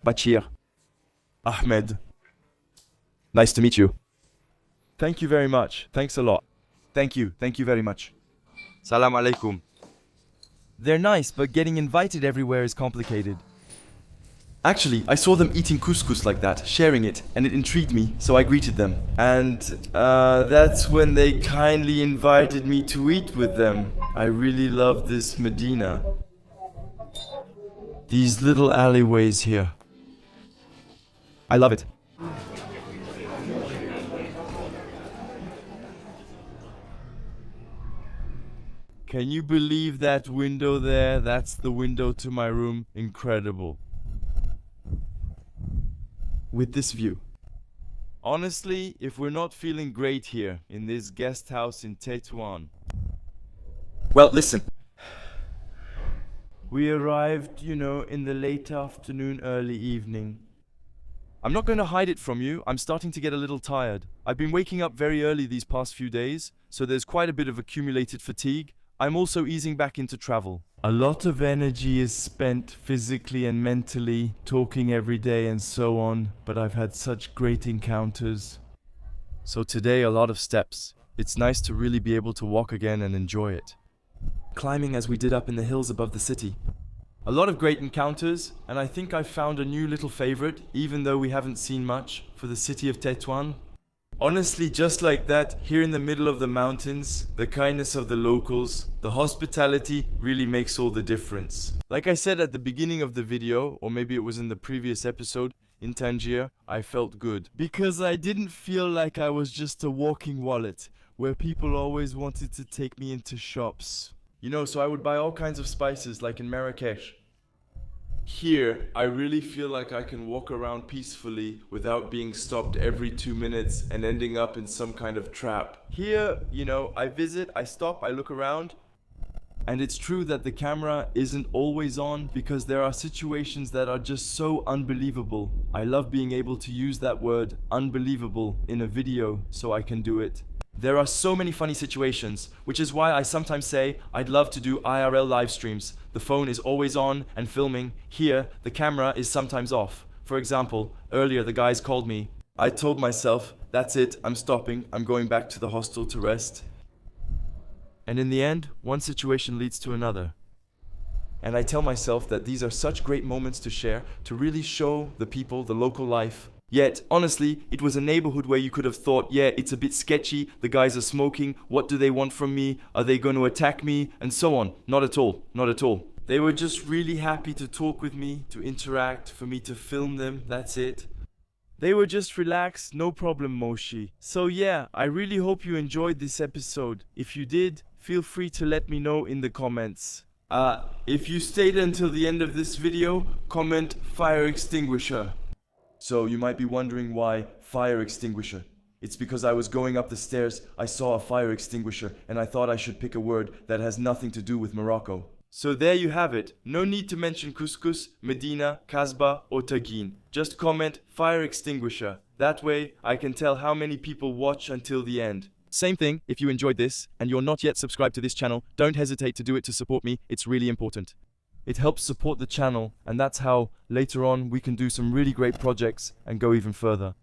Bachir. Ahmed. Nice to meet you. Thank you very much. Thanks a lot. Thank you very much. Salam alaikum. They're nice, but getting invited everywhere is complicated. Actually, I saw them eating couscous like that, sharing it, and it intrigued me, so I greeted them. And that's when they kindly invited me to eat with them. I really love this Medina. These little alleyways here. I love it. Can you believe that window there? That's the window to my room. Incredible. With this view. Honestly, if we're not feeling great here in this guest house in Tetouan. Well, listen. We arrived, in the late afternoon, early evening. I'm not going to hide it from you. I'm starting to get a little tired. I've been waking up very early these past few days, so there's quite a bit of accumulated fatigue. I'm also easing back into travel. A lot of energy is spent physically and mentally, talking every day and so on, but I've had such great encounters. So today, a lot of steps. It's nice to really be able to walk again and enjoy it. Climbing as we did up in the hills above the city. A lot of great encounters, and I think I've found a new little favorite, even though we haven't seen much, for the city of Tetouan. Honestly, just like that, here in the middle of the mountains, the kindness of the locals, the hospitality really makes all the difference. Like I said at the beginning of the video, or maybe it was in the previous episode, in Tangier, I felt good. Because I didn't feel like I was just a walking wallet, where people always wanted to take me into shops. So I would buy all kinds of spices, like in Marrakesh. Here, I really feel like I can walk around peacefully without being stopped every 2 minutes and ending up in some kind of trap. Here, I visit, I stop, I look around. And it's true that the camera isn't always on because there are situations that are just so unbelievable. I love being able to use that word, unbelievable, in a video so I can do it. There are so many funny situations, which is why I sometimes say I'd love to do IRL live streams. The phone is always on and filming. Here, the camera is sometimes off. For example, earlier the guys called me. I told myself, that's it, I'm stopping, I'm going back to the hostel to rest. And in the end, one situation leads to another. And I tell myself that these are such great moments to share, to really show the people the local life. Yet, honestly, it was a neighborhood where you could have thought, yeah, it's a bit sketchy, the guys are smoking, what do they want from me, are they going to attack me, and so on. Not at all, not at all. They were just really happy to talk with me, to interact, for me to film them, that's it. They were just relaxed, no problem, Moshi. So yeah, I really hope you enjoyed this episode. If you did, feel free to let me know in the comments. If you stayed until the end of this video, comment fire extinguisher. So you might be wondering why fire extinguisher. It's because I was going up the stairs, I saw a fire extinguisher, and I thought I should pick a word that has nothing to do with Morocco. So there you have it. No need to mention couscous, Medina, Kasbah, or tagine. Just comment fire extinguisher. That way I can tell how many people watch until the end. Same thing, if you enjoyed this and you're not yet subscribed to this channel, don't hesitate to do it to support me. It's really important. It helps support the channel, and that's how later on we can do some really great projects and go even further.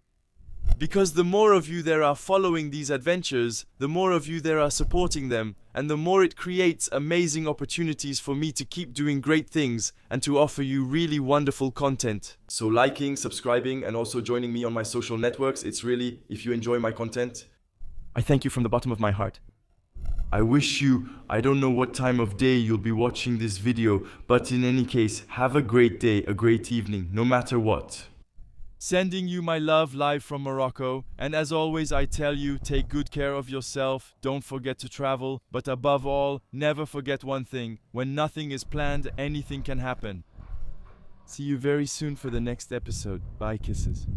Because the more of you there are following these adventures, the more of you there are supporting them, and the more it creates amazing opportunities for me to keep doing great things and to offer you really wonderful content. So liking, subscribing, and also joining me on my social networks, it's really, if you enjoy my content, I thank you from the bottom of my heart. I wish you, I don't know what time of day you'll be watching this video, but in any case, have a great day, a great evening, no matter what. Sending you my love live from Morocco, and as always I tell you, take good care of yourself, don't forget to travel, but above all, never forget one thing, when nothing is planned, anything can happen. See you very soon for the next episode. Bye, kisses.